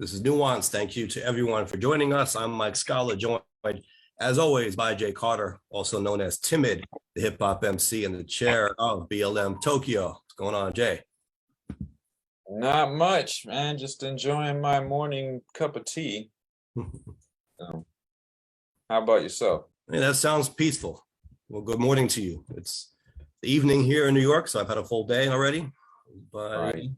This is Nuance. Thank you to everyone for joining us. I'm Mike Scala, joined as always by Jay Carter, also known as Timid, the hip hop MC in the chair of BLM Tokyo. What's going on, Jay? Not much, man. Just enjoying my morning cup of tea. How about yourself? Hey, that sounds peaceful. Well, good morning to you. It's the evening here in New York, so I've had a full day already. But Right.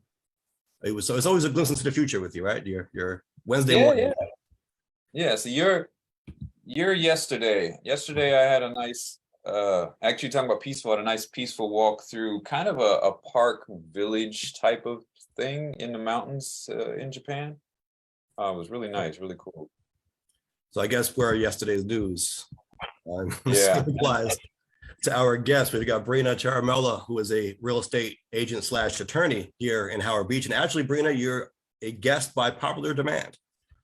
it's always a glimpse into the future with you, right? Your Wednesday morning. Yeah. So you're yesterday. Yesterday I had a nice actually talking about peaceful, I had a nice peaceful walk through kind of a park village type of thing in the mountains in Japan. It was really nice, really cool. So I guess we're yesterday's news. Yeah. Applies to our guest. We've got Brina Ciaramella, who is a real estate agent / attorney here in Howard Beach. And actually, Brina, you're a guest by popular demand.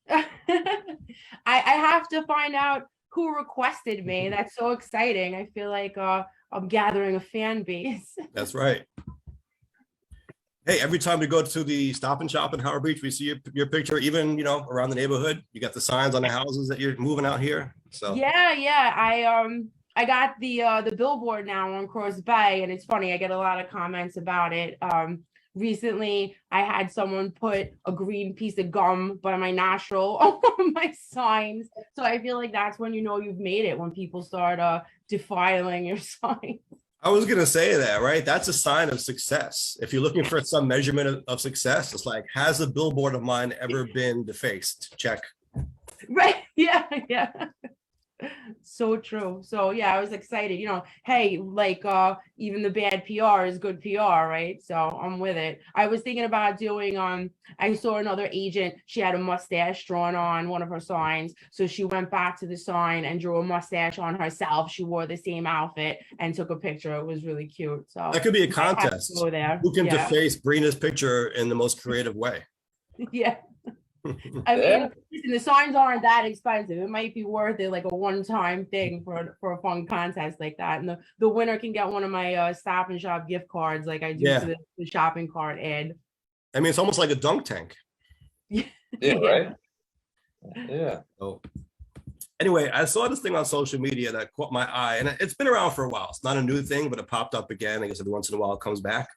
I have to find out who requested me. That's so exciting. I feel like I'm gathering a fan base. That's right. Hey, every time we go to the Stop and Shop in Howard Beach, we see your picture, even, around the neighborhood. You got the signs on the houses that you're moving out here. So yeah. I got the billboard now on Cross Bay, and it's funny, I get a lot of comments about it. Recently, I had someone put a green piece of gum by my nostril on my signs. So I feel like that's when you know you've made it, when people start defiling your signs. I was going to say that, right? That's a sign of success. If you're looking for some measurement of success, it's like, has a billboard of mine ever been defaced? Check. Right. Yeah. So true. So yeah, I was excited, hey, like even the bad PR is good PR, right? So I'm with it. I was thinking about doing I saw another agent, she had a mustache drawn on one of her signs, so she went back to the sign and drew a mustache on herself. She wore the same outfit and took a picture. It was really cute. So that could be a contest. Go there. Who can deface Brina's picture in the most creative way? Yeah. I mean, the signs aren't that expensive. It might be worth it, like a one-time thing for a fun contest like that. And the winner can get one of my Stop and Shop gift cards, like I do to the shopping cart ad. I mean, it's almost like a dunk tank. Yeah, right. Yeah. So anyway, I saw this thing on social media that caught my eye, and it's been around for a while. It's not a new thing, but it popped up again. I guess every once in a while it comes back.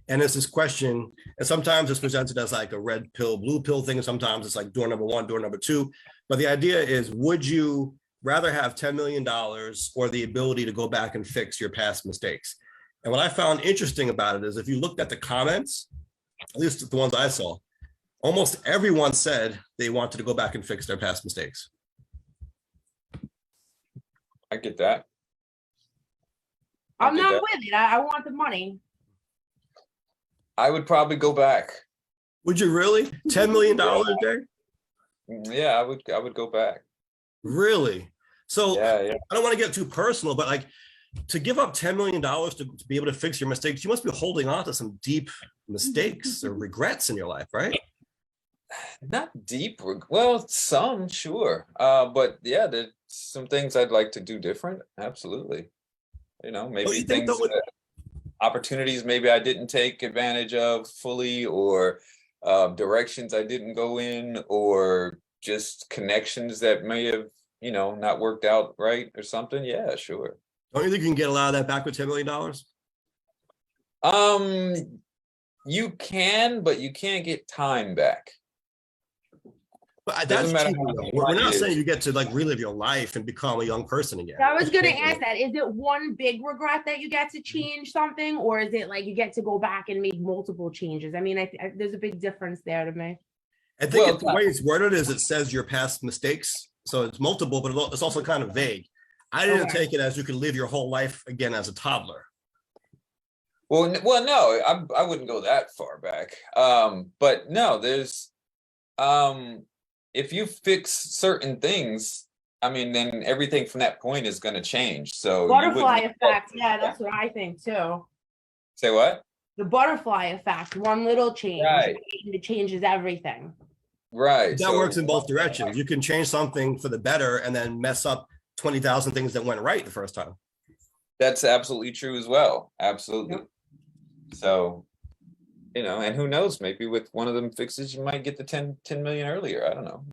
And it's this question, and sometimes it's presented as like a red pill, blue pill thing, and sometimes it's like door number one, door number two. But the idea is, would you rather have $10 million or the ability to go back and fix your past mistakes? And what I found interesting about it is, if you looked at the comments, at least the ones I saw, almost everyone said they wanted to go back and fix their past mistakes. I get that. I'm not with it. I want the money. I would probably go back. Would you really? $10 million, Jay? Yeah, I would go back. Really? So yeah. I don't want to get too personal, but like, to give up $10 million to be able to fix your mistakes, you must be holding on to some deep mistakes or regrets in your life, right? Not deep. Well, some, sure. But yeah, there's some things I'd like to do different. Absolutely. Maybe things opportunities maybe I didn't take advantage of fully, or directions I didn't go in, or just connections that may have, not worked out right or something. Yeah, sure. Don't you think you can get a lot of that back with $10 million? You can, but you can't get time back. But that's true. We're not saying you get to like relive your life and become a young person again. I was going to ask that. Is it one big regret that you get to change something, or is it like you get to go back and make multiple changes? I mean, there's a big difference there to me. I think the way it's worded is it says your past mistakes. So it's multiple, but it's also kind of vague. I didn't take it as you could live your whole life again as a toddler. Well, no, I wouldn't go that far back. But no, there's if you fix certain things, I mean, then everything from that point is going to change. So butterfly effect. Yeah, that's what I think too. Say what? The butterfly effect. One little change, right. It changes everything. Right. That works in both directions. You can change something for the better and then mess up 20,000 things that went right the first time. That's absolutely true as well. Absolutely. Yep. So you know, and who knows, maybe with one of them fixes, you might get the 10 million earlier. I don't know.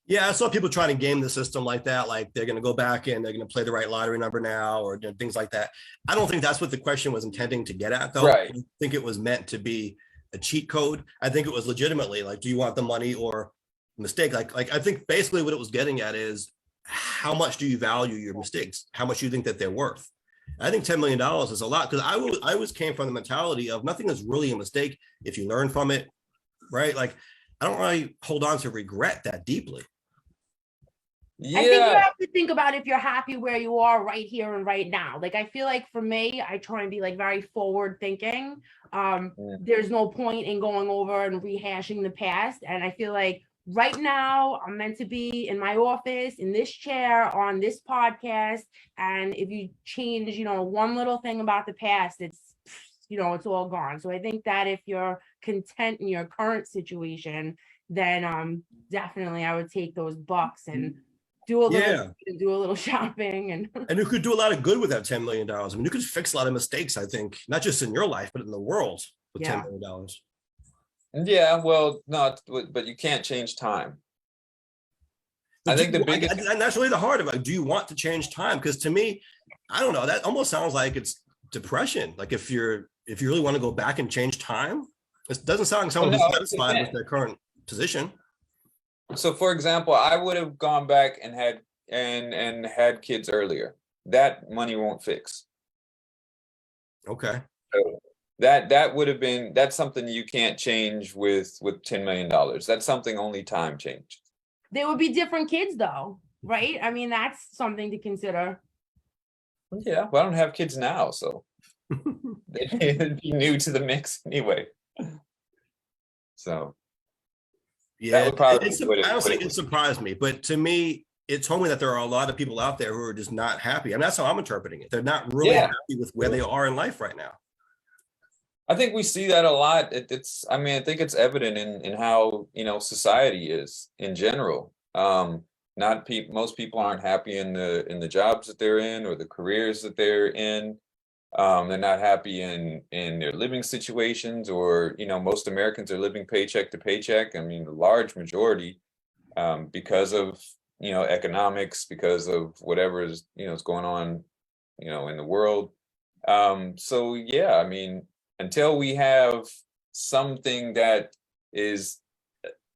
Yeah, I saw people trying to game the system like that, like they're going to go back and they're going to play the right lottery number now, or things like that. I don't think that's what the question was intending to get at, though. Right. I think it was meant to be a cheat code. I think it was legitimately like, do you want the money or mistake? Like I think basically what it was getting at is, how much do you value your mistakes? How much do you think that they're worth? I think $10 million is a lot, because I always came from the mentality of nothing is really a mistake if you learn from it, right? Like I don't really hold on to regret that deeply. I think you have to think about if you're happy where you are right here and right now. Like, I feel like for me, I try and be like very forward thinking. There's no point in going over and rehashing the past. And I feel like right now I'm meant to be in my office, in this chair, on this podcast. And if you change, you know, one little thing about the past, it's, you know, it's all gone. So I think that if you're content in your current situation, then definitely I would take those bucks and do a little shopping, and you could do a lot of good with that $10 million. I mean, you could fix a lot of mistakes, I think, not just in your life, but in the world with $10 million. Yeah, well, not, but you can't change time. I think the biggest, and that's really the heart of it. Do you want to change time? Because to me, I don't know, that almost sounds like it's depression. Like if you really want to go back and change time, it doesn't sound like someone who's satisfied with their current position. So for example, I would have gone back and had kids earlier. That money won't fix. Okay. So that would have been, that's something you can't change with $10 million. That's something only time changed. They would be different kids though, right? I mean, that's something to consider. Yeah, well, I don't have kids now, so they'd be new to the mix anyway. So yeah, honestly, it surprised me. But to me, it told me that there are a lot of people out there who are just not happy. I mean, that's how I'm interpreting it. They're not really happy with where they are in life right now. I think we see that a lot. I mean, I think it's evident in how, you know, society is in general. Most people aren't happy in the jobs that they're in or the careers that they're in. They're not happy in their living situations, or, you know, most Americans are living paycheck to paycheck. I mean, the large majority, because of, you know, economics, because of whatever is, you know, is going on, you know, in the world. So yeah, I mean, until we have something that is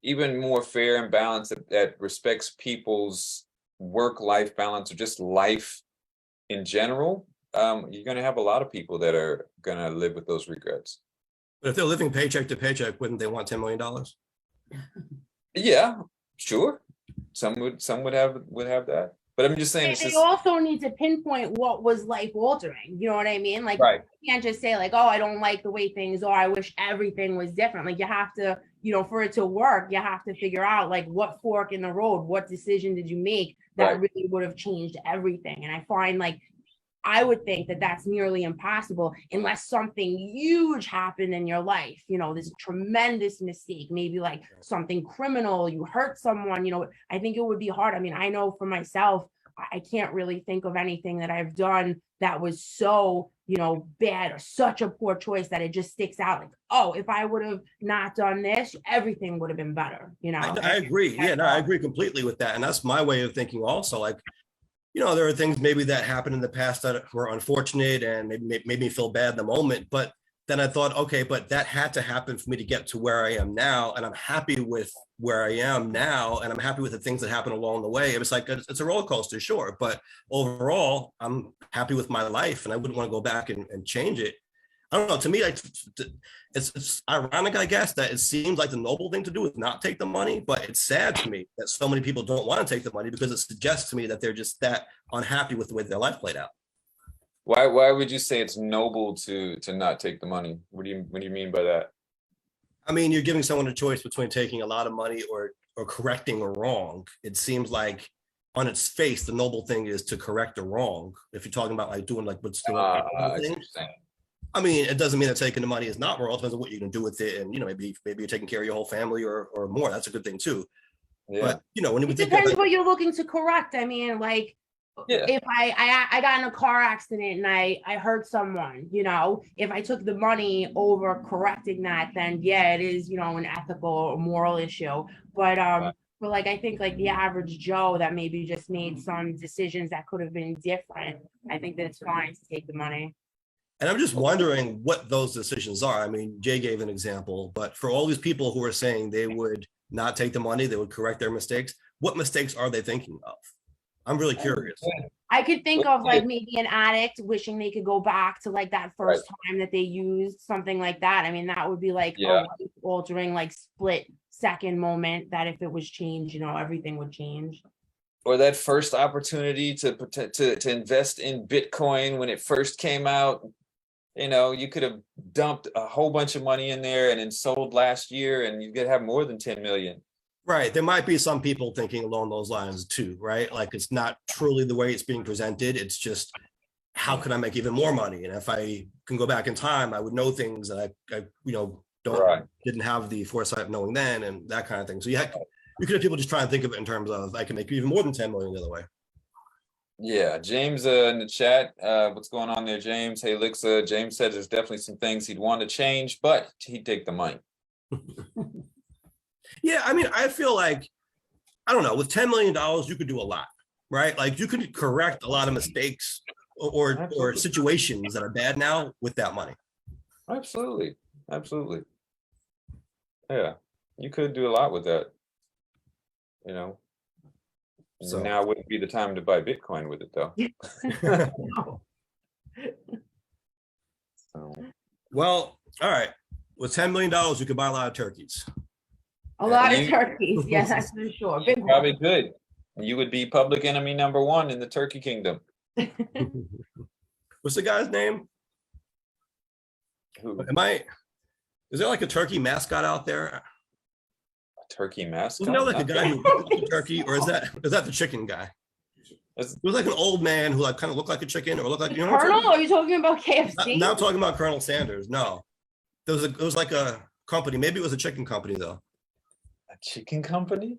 even more fair and balanced, that respects people's work-life balance or just life in general, you're going to have a lot of people that are going to live with those regrets. But if they're living paycheck to paycheck, wouldn't they want $10 million? Yeah, sure. Some would have that. But I'm just saying, they also need to pinpoint what was life altering. You know what I mean? Like, right. You can't just say like, oh, I don't like the way things are. I wish everything was different. Like, you have to, you know, for it to work, you have to figure out like what fork in the road, what decision did you make that really would have changed everything. And I find like, I would think that that's nearly impossible unless something huge happened in your life, you know, this tremendous mistake, maybe like something criminal, you hurt someone, you know. I think it would be hard. I mean, I know for myself, I can't really think of anything that I've done that was so, you know, bad or such a poor choice that it just sticks out. Like, oh, if I would have not done this, everything would have been better, you know. I agree. Yeah, no, I agree completely with that. And that's my way of thinking also. Like, you know, there are things maybe that happened in the past that were unfortunate and maybe made me feel bad in the moment. But then I thought, okay, but that had to happen for me to get to where I am now. And I'm happy with where I am now. And I'm happy with the things that happen along the way. It was like, it's a roller coaster, sure. But overall, I'm happy with my life and I wouldn't want to go back and change it. I don't know. To me, like, it's ironic, I guess, that it seems like the noble thing to do is not take the money, but it's sad to me that so many people don't want to take the money because it suggests to me that they're just that unhappy with the way their life played out. Why would you say it's noble to not take the money? What do you mean by that? I mean, you're giving someone a choice between taking a lot of money or correcting a wrong. It seems like on its face, the noble thing is to correct a wrong. If you're talking about like doing like what's the I mean, it doesn't mean that taking the money is not moral. It depends on what you can do with it. And, you know, maybe you're taking care of your whole family or more. That's a good thing too. Yeah. But, you know, when it depends what you're looking to correct. I mean, like, Yeah. if I got in a car accident and I hurt someone, you know, if I took the money over correcting that, then yeah, it is, you know, an ethical or moral issue. But like I think like the average Joe that maybe just made some decisions that could have been different, I think that it's fine to take the money. And I'm just wondering what those decisions are. I mean, Jay gave an example, but for all these people who are saying they would not take the money, they would correct their mistakes, what mistakes are they thinking of? I'm really curious. I could think of like maybe an addict wishing they could go back to like that first time that they used something like that. I mean, that would be like a altering, like split second moment that if it was changed, you know, everything would change. Or that first opportunity to invest in Bitcoin when it first came out. You know, you could have dumped a whole bunch of money in there and then sold last year and you could have more than 10 million. Right. There might be some people thinking along those lines too, right? Like it's not truly the way it's being presented. It's just, how can I make even more money? And if I can go back in time, I would know things that I you know, didn't have the foresight of knowing then, and that kind of thing. So you could have people just try and think of it in terms of, I can make even more than 10 million the other way. Yeah, James in the chat, what's going on there, James? Hey, Lixa, James said there's definitely some things he'd want to change, but he'd take the money. Yeah, I mean, I feel like, I don't know, with $10 million, you could do a lot, right? Like you could correct a lot of mistakes or situations that are bad now with that money. Absolutely. Absolutely. Yeah, you could do a lot with that, you know. So now wouldn't be the time to buy Bitcoin with it though. Well, all right. With $10 million, you could buy a lot of turkeys. A lot of turkeys, yes, that's for sure. Big probably good. You would be public enemy #1 in the turkey kingdom. What's the guy's name? Who? Is there like a turkey mascot out there? A turkey mascot? Isn't there like a guy who looks like a turkey, or is that the chicken guy? It was like an old man who like kind of looked like a chicken or looked like, you know. Colonel, are you talking about KFC? Not talking about Colonel Sanders. No, it was like a company. Maybe it was a chicken company though. A chicken company?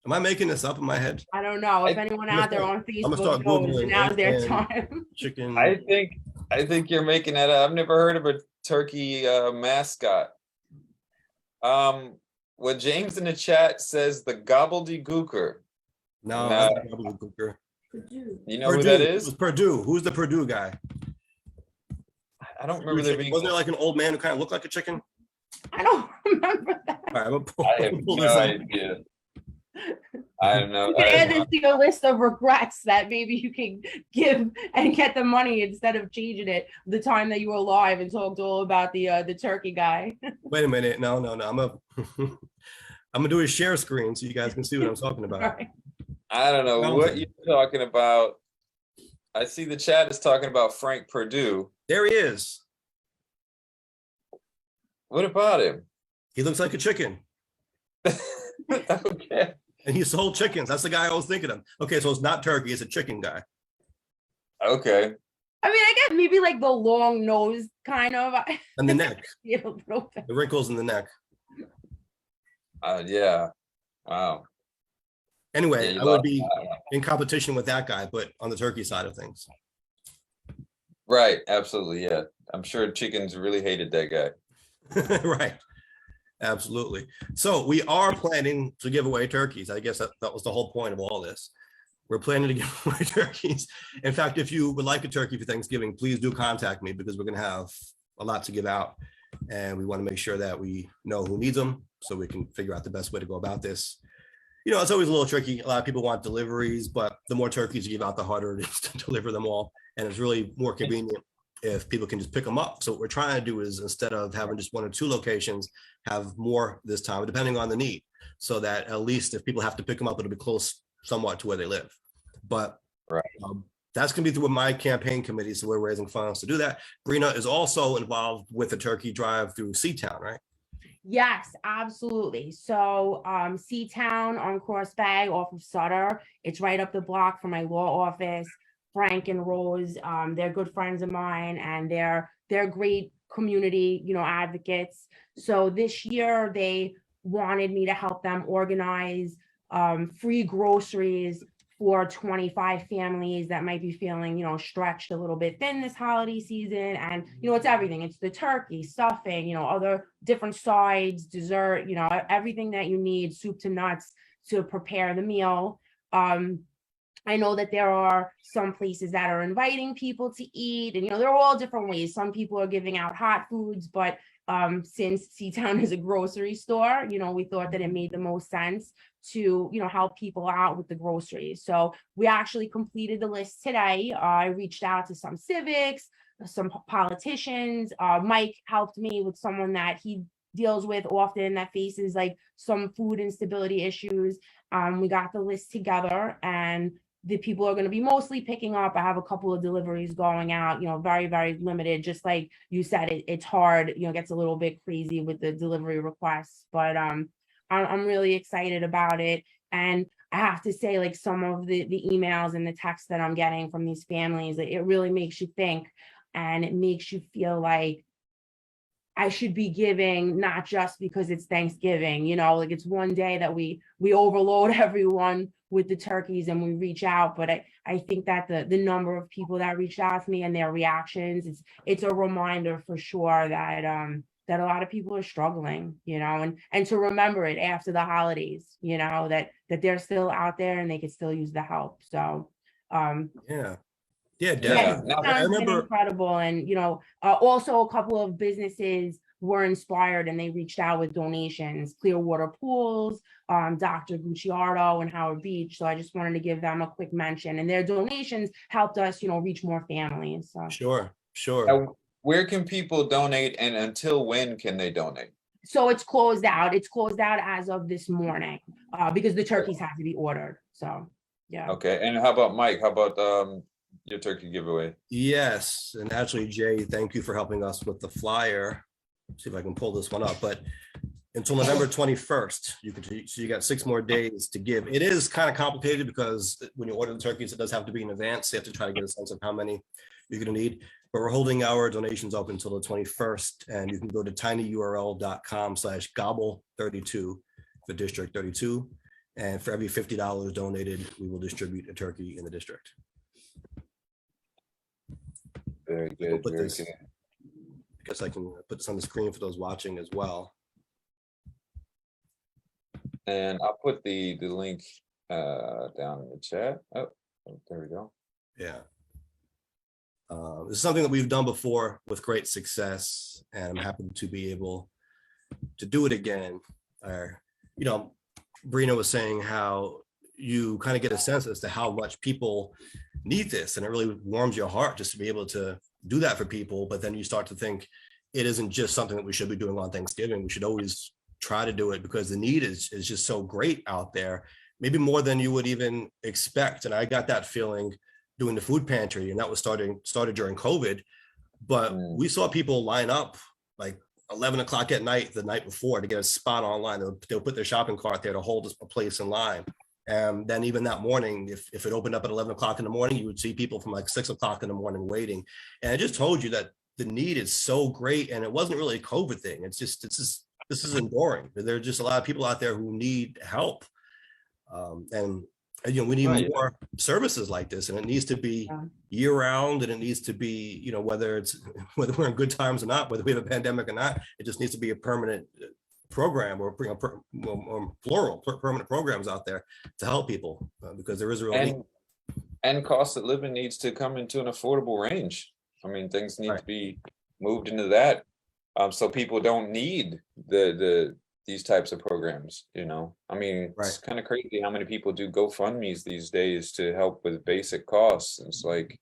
Am I making this up in my head? I don't know. If anyone out there on Facebook knows, now's their time. Chicken. I think you're making that up. I've never heard of a turkey mascot. What James in the chat says, the gobbledygooker. No, that's not gobbledygooker. You know Purdue. Who that is? It was Purdue. Who's the Purdue guy? I don't remember there being. Wasn't there like an old man who kind of looked like a chicken? I don't remember that. All right, I have no idea. I don't know. You can add this to your list of regrets that maybe you can give and get the money instead of changing it the time that you were alive and talked all about the turkey guy. Wait a minute. No. I'm gonna do a share screen so you guys can see what I'm talking about. Right. I don't know what you're talking about. I see the chat is talking about Frank Purdue. There he is. What about him? He looks like a chicken. Okay. And he sold chickens. That's the guy I was thinking of. Okay, so it's not turkey, it's a chicken guy. Okay. I mean, I guess maybe like the long nose kind of. And the neck. Yeah, a little bit. The wrinkles in the neck. Yeah. Wow. Anyway, I would be in competition with that guy, but on the turkey side of things. Right. Absolutely. Yeah. I'm sure chickens really hated that guy. Right. Absolutely. So we are planning to give away turkeys. I guess that was the whole point of all this. We're planning to give away turkeys. In fact, if you would like a turkey for Thanksgiving, please do contact me because we're going to have a lot to give out. And we want to make sure that we know who needs them so we can figure out the best way to go about this. You know, it's always a little tricky. A lot of people want deliveries, but the more turkeys you give out, the harder it is to deliver them all. And it's really more convenient if people can just pick them up. So what we're trying to do is, instead of having just 1 or 2 locations, have more this time, depending on the need, so that at least if people have to pick them up, it'll be close somewhat to where they live. But that's going to be through my campaign committee. So we're raising funds to do that. Brina is also involved with the turkey drive through Seatown, right? Yes, absolutely. So Seatown on Crossbag off of Sutter. It's right up the block from my law office. Frank and Rose, they're good friends of mine, and they're great community, you know, advocates. So this year they wanted me to help them organize free groceries for 25 families that might be feeling, stretched a little bit thin this holiday season. And, it's everything. It's the turkey, stuffing, other different sides, dessert, everything that you need, soup to nuts to prepare the meal. I know that there are some places that are inviting people to eat, and there are all different ways. Some people are giving out hot foods, but since C-Town is a grocery store, we thought that it made the most sense to, help people out with the groceries. So we actually completed the list today. I reached out to some civics, some politicians. Mike helped me with someone that he deals with often that faces like some food instability issues. We got the list together, and the people are going to be mostly picking up. I have a couple of deliveries going out, very, very limited. Just like you said, it's hard, it gets a little bit crazy with the delivery requests, but I'm really excited about it. And I have to say, like, some of the emails and the texts that I'm getting from these families, it really makes you think, and it makes you feel like I should be giving, not just because it's Thanksgiving, like it's one day that we overload everyone with the turkeys and we reach out. But I think that the number of people that reached out to me and their reactions, it's a reminder for sure that that a lot of people are struggling, and to remember it after the holidays, that they're still out there and they can still use the help. So yeah, definitely. I remember incredible. And, also a couple of businesses were inspired and they reached out with donations, Clearwater Pools, Dr. Gucciardo and Howard Beach. So I just wanted to give them a quick mention, and their donations helped us, reach more families. So. Sure. Now, where can people donate, and until when can they donate? So it's closed out. It's closed out as of this morning because the turkeys have to be ordered. So, yeah. Okay. And how about Mike? How about your turkey giveaway? Yes, and actually, Jay, thank you for helping us with the flyer. See if I can pull this one up. But until November 21st, you got 6 more days to give. It is kind of complicated because when you order the turkeys, it does have to be in advance. So you have to try to get a sense of how many you're going to need. But we're holding our donations open until the 21st, and you can go to tinyurl.com/gobble32 for District 32. And for every $50 donated, we will distribute a turkey in the district. Very good. Very good. I guess I can put this on the screen for those watching as well. And I'll put the link down in the chat. Oh, there we go. Yeah. This is something that we've done before with great success, and I'm happy to be able to do it again. Brina was saying how you kind of get a sense as to how much people need this, and it really warms your heart just to be able to do that for people. But then you start to think it isn't just something that we should be doing on Thanksgiving. We should always try to do it because the need is just so great out there, maybe more than you would even expect. And I got that feeling doing the food pantry, and that was started during COVID. But we saw people line up like 11 o'clock at night the night before to get a spot online. They'll put their shopping cart there to hold a place in line. And then even that morning, if it opened up at 11 o'clock in the morning, you would see people from like 6 o'clock in the morning waiting. And I just told you that the need is so great, and it wasn't really a COVID thing. It's just, this is enduring. There are just a lot of people out there who need help. And we need more services like this, and it needs to be year round, and it needs to be, whether we're in good times or not, whether we have a pandemic or not, it just needs to be a permanent program or plural permanent programs out there to help people because there is a real need. And cost of living needs to come into an affordable range. I mean, things need to be moved into that, so people don't need these types of programs. I mean, it's kind of crazy how many people do GoFundMe's these days to help with basic costs. And it's like,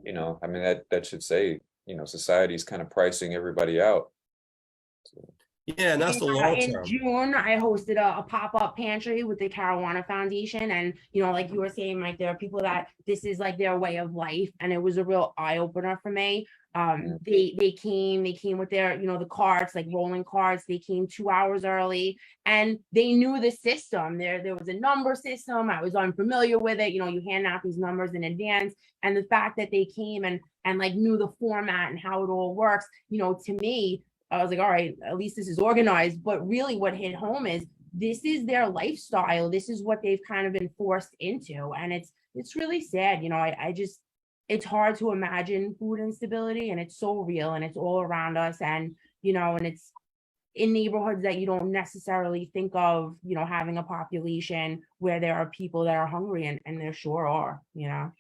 I mean, that should say, society's kind of pricing everybody out. So. Yeah, and that's the long term. In June, I hosted a pop-up pantry with the Caruana Foundation. And, like you were saying, Mike, there are people that this is like their way of life. And it was a real eye-opener for me. They came with their, the carts, like rolling carts. They came 2 hours early, and they knew the system. There was a number system. I was unfamiliar with it. You hand out these numbers in advance. And the fact that they came and like knew the format and how it all works, to me, I was like, all right, at least this is organized. But really what hit home is this is their lifestyle. This is what they've kind of been forced into. And it's really sad. I just, it's hard to imagine food instability, and it's so real, and it's all around us. And, and it's in neighborhoods that you don't necessarily think of, having a population where there are people that are hungry, and there sure are. Yeah,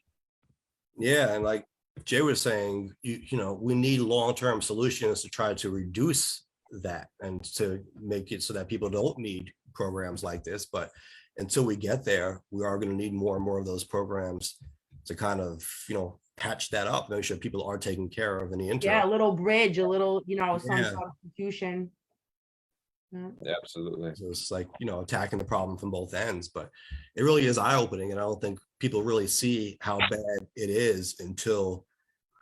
and like Jay was saying, we need long-term solutions to try to reduce that and to make it so that people don't need programs like this. But until we get there, we are going to need more and more of those programs to kind of, patch that up, make sure people are taken care of in the interim. Yeah, a little bridge, a little, some Yeah. substitution. Yeah, absolutely. So it's like, attacking the problem from both ends, but it really is eye-opening. And I don't think people really see how bad it is until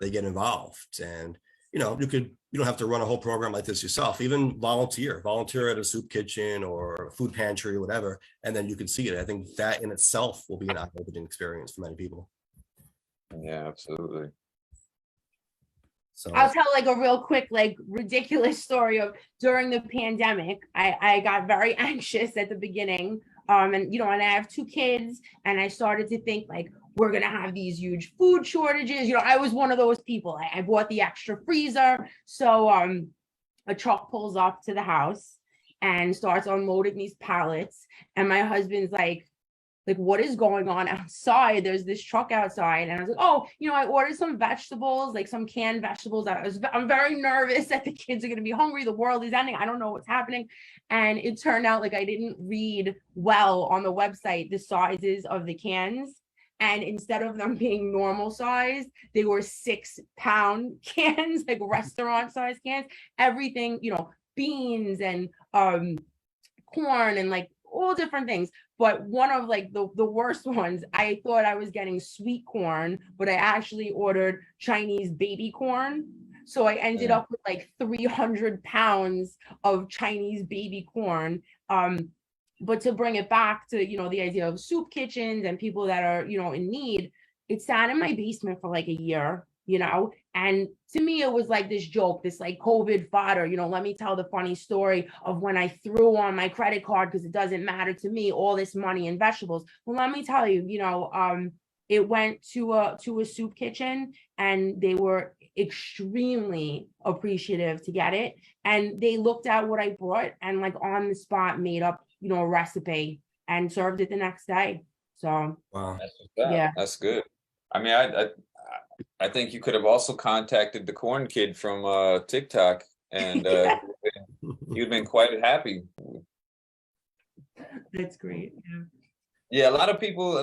they get involved. And, you don't have to run a whole program like this yourself, even volunteer at a soup kitchen or a food pantry or whatever. And then you can see it. I think that in itself will be an eye-opening experience for many people. Yeah, absolutely. So I'll tell like a real quick, like ridiculous story of during the pandemic. I got very anxious at the beginning. And and I have 2 kids, and I started to think like, we're gonna have these huge food shortages. I was one of those people. I bought the extra freezer. So a truck pulls up to the house and starts unloading these pallets. And my husband's like, what is going on outside? There's this truck outside. And I was like, oh, I ordered some vegetables, like some canned vegetables. I'm very nervous that the kids are going to be hungry. The world is ending. I don't know what's happening. And it turned out like I didn't read well on the website the sizes of the cans. And instead of them being normal size, they were 6-pound cans, like restaurant size cans, everything, beans and corn and like all different things. But one of like the worst ones, I thought I was getting sweet corn, but I actually ordered Chinese baby corn. So I ended up with like 300 pounds of Chinese baby corn. But to bring it back to, the idea of soup kitchens and people that are, in need, it sat in my basement for like a year, and to me, it was like this joke, this like COVID fodder, let me tell the funny story of when I threw on my credit card because it doesn't matter to me, all this money in vegetables. Well, let me tell you, it went to a soup kitchen, and they were extremely appreciative to get it. And they looked at what I brought and like on the spot made up, a recipe and served it the next day. So wow, yeah, that's good. I mean, I think you could have also contacted the corn kid from TikTok, and you'd been quite happy. That's great. Yeah, a lot of people,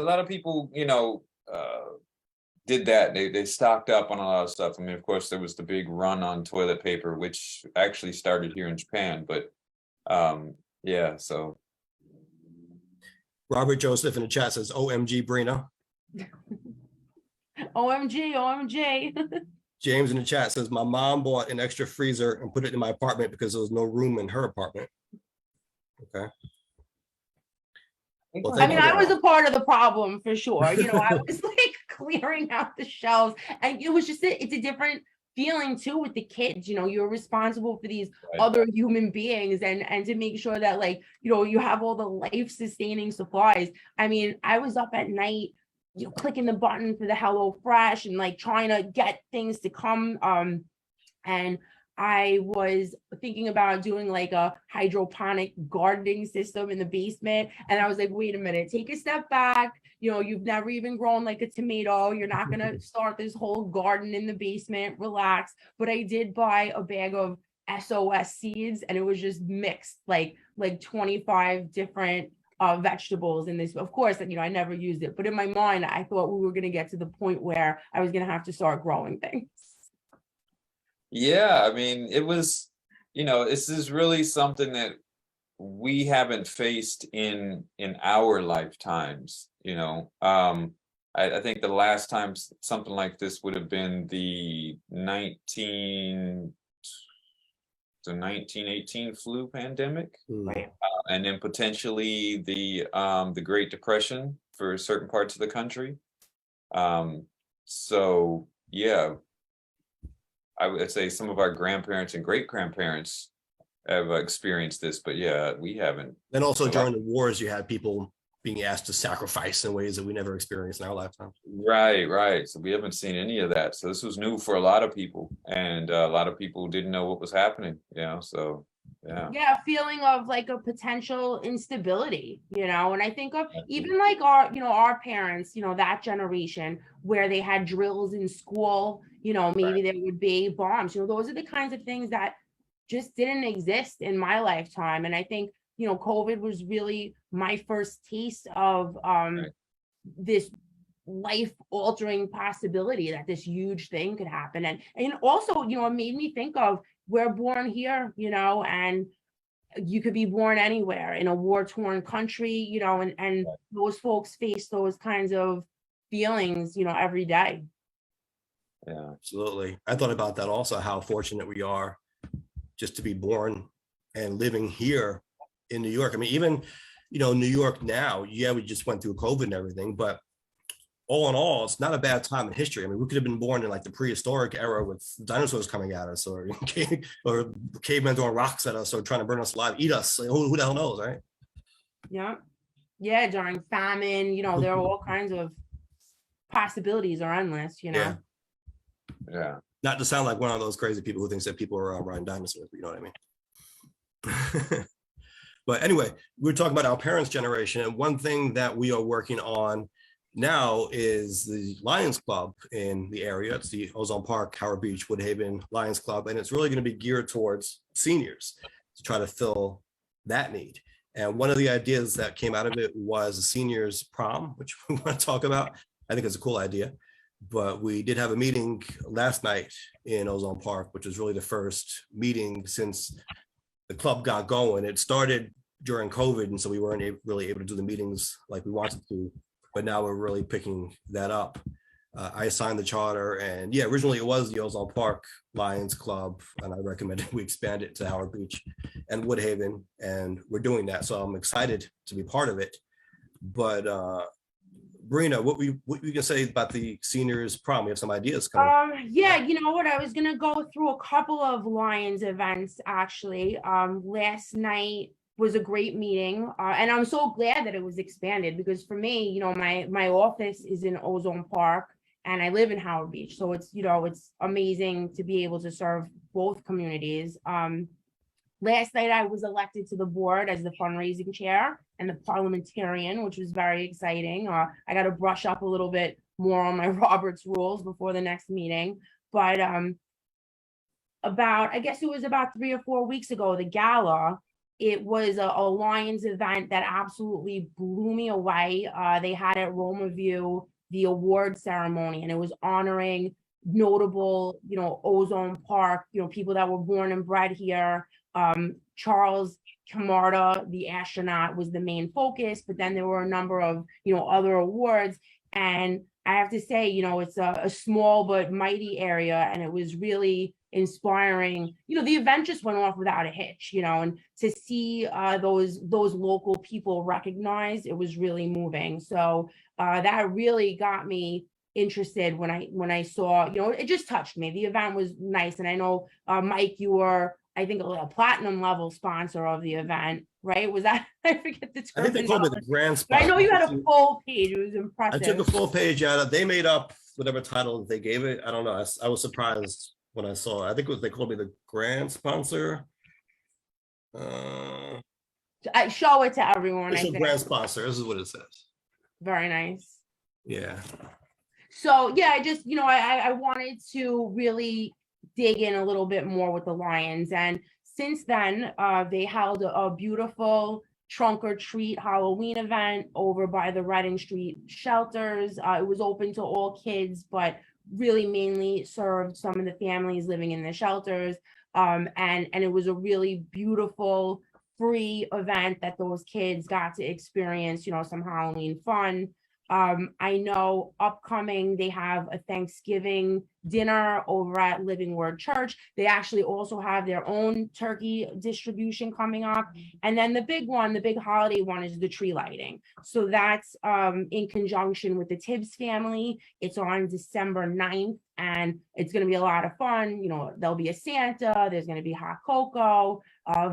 did that. They stocked up on a lot of stuff. I mean, of course, there was the big run on toilet paper, which actually started here in Japan. But yeah, so. Robert Joseph in the chat says, OMG, Brina. OMG, OMG. James in the chat says, my mom bought an extra freezer and put it in my apartment because there was no room in her apartment. Okay. Well, I mean, I was a part of the problem for sure. I was like clearing out the shelves, and it was just, it's a different feeling too with the kids. You're responsible for these other human beings, and to make sure that like, you have all the life sustaining supplies. I mean, I was up at night, clicking the button for the Hello Fresh and like trying to get things to come. And I was thinking about doing like a hydroponic gardening system in the basement. And I was like, wait a minute, take a step back. You've never even grown like a tomato. You're not going to start this whole garden in the basement. Relax. But I did buy a bag of SOS seeds, and it was just mixed like 25 different vegetables in this. Of course, I never used it, but in my mind, I thought we were going to get to the point where I was going to have to start growing things. Yeah, I mean, it was, this is really something that we haven't faced in our lifetimes. I think the last time something like this would have been the 1918 flu pandemic, Right. And then potentially the Great Depression for certain parts of the country. So yeah, I would say some of our grandparents and great grandparents have experienced this, but yeah, we haven't. And also during the wars, you had people being asked to sacrifice in ways that we never experienced in our lifetime. Right. So we haven't seen any of that. So this was new for a lot of people, and a lot of people didn't know what was happening. So yeah, feeling of like a potential instability, and I think of even like our parents, that generation where they had drills in school, maybe there would be bombs, those are the kinds of things that just didn't exist in my lifetime. And I think COVID was really my first taste of this life-altering possibility that this huge thing could happen. And also, it made me think of, we're born here, and you could be born anywhere in a war-torn country, and those folks face those kinds of feelings, every day. Yeah, absolutely. I thought about that also, how fortunate we are just to be born and living here in New York. I mean, even, New York now, yeah, we just went through COVID and everything, but all in all, it's not a bad time in history. I mean, we could have been born in like the prehistoric era with dinosaurs coming at us, or cavemen throwing rocks at us, or trying to burn us alive, eat us. Who the hell knows, right? Yeah, during famine, there are all kinds of possibilities are endless, Yeah. Not to sound like one of those crazy people who thinks that people are riding dinosaurs, but you know what I mean? But anyway, we're talking about our parents' generation, and one thing that we are working on now is the Lions Club in the area. It's the Ozone Park, Howard Beach, Woodhaven Lions Club, and it's really going to be geared towards seniors to try to fill that need. And one of the ideas that came out of it was a seniors prom, which we want to talk about. I think it's a cool idea. But we did have a meeting last night in Ozone Park, which was really the first meeting since the club got going. It started during COVID, and so we weren't really able to do the meetings like we wanted to, but now we're really picking that up. I signed the charter, and yeah, originally it was the Ozone Park Lions Club, and I recommended we expand it to Howard Beach and Woodhaven, and we're doing that. So I'm excited to be part of it. But Brina, what we can say about the seniors prom? We have some ideas coming. Yeah, you know what? I was gonna go through a couple of Lions events actually. Last night was a great meeting, and I'm so glad that it was expanded, because for me, my office is in Ozone Park and I live in Howard Beach, so it's it's amazing to be able to serve both communities. Last night I was elected to the board as the fundraising chair and the parliamentarian, which was very exciting. I got to brush up a little bit more on my Robert's rules before the next meeting. But I guess it was about 3 or 4 weeks ago, the gala, it was a Lions event that absolutely blew me away. They had at Roma View the award ceremony, and it was honoring notable, Ozone Park, people that were born and bred here. Charles Camarda, the astronaut, was the main focus, but then there were a number of, other awards. And I have to say, it's a small but mighty area, and it was really inspiring. The event just went off without a hitch, and to see those local people recognized, it was really moving. So that really got me interested when I saw, it just touched me. The event was nice. And I know, Mike, you were, I think, a platinum level sponsor of the event, right? Was that, I forget the term. I think they called it the grand sponsor. I know you had a full page. It was impressive. I took a full page out of, they made up whatever title they gave it. I don't know. I was surprised when I saw it. I think they called me the grand sponsor. I show it to everyone. It's a grand sponsor. This is what it says. Very nice. Yeah. So yeah, I just, I wanted to really dig in a little bit more with the Lions. And since then, they held a beautiful trunk or treat Halloween event over by the Redding Street shelters. It was open to all kids, but really mainly served some of the families living in the shelters. And it was a really beautiful, free event that those kids got to experience, some Halloween fun. I know upcoming, they have a Thanksgiving dinner over at Living Word Church. They actually also have their own turkey distribution coming up. And then the big holiday one is the tree lighting. So that's in conjunction with the Tibbs family. It's on December 9th, and it's going to be a lot of fun. There'll be a Santa, there's going to be hot cocoa.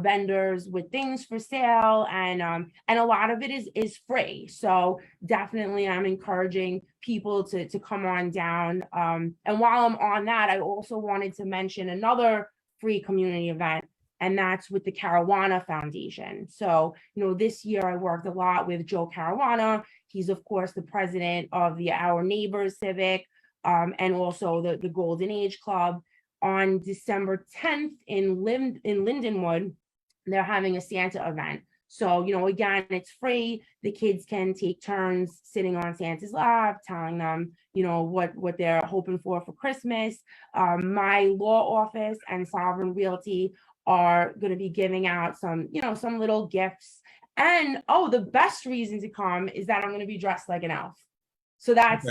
vendors with things for sale, and a lot of it is free. So definitely I'm encouraging people to come on down. And while I'm on that, I also wanted to mention another free community event, and that's with the Caruana Foundation. So, this year I worked a lot with Joe Caruana. He's, of course, the president of the Our Neighbors Civic, and also the Golden Age Club. On December 10th in Lindenwood, they're having a Santa event. So, again, it's free. The kids can take turns sitting on Santa's lap, telling them, what they're hoping for Christmas. My law office and Sovereign Realty are going to be giving out some little gifts. And, the best reason to come is that I'm going to be dressed like an elf. So that's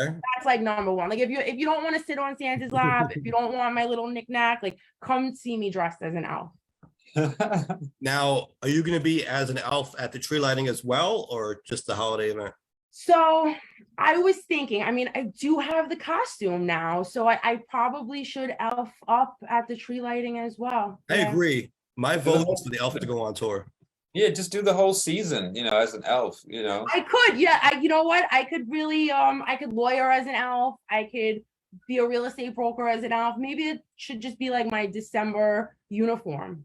like number one. Like if you don't want to sit on Santa's lap, if you don't want my little knickknack, like come see me dressed as an elf. Now, are you going to be as an elf at the tree lighting as well, or just the holiday event? So I was thinking, I do have the costume now, so I probably should elf up at the tree lighting as well. I agree. My vote is for the elf to go on tour. Yeah, just do the whole season, as an elf, I could, yeah. You know what? I could really, I could lawyer as an elf. I could be a real estate broker as an elf. Maybe it should just be like my December uniform.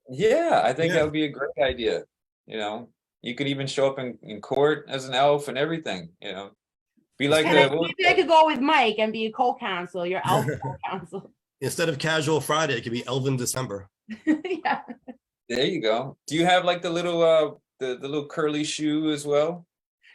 Yeah, I think that would be a great idea. You could even show up in court as an elf and everything, Be like maybe I could go with Mike and be a co-counsel, your elf co-counsel. Instead of casual Friday, it could be Elvin December. Yeah. There you go. Do you have like the little the little curly shoe as well?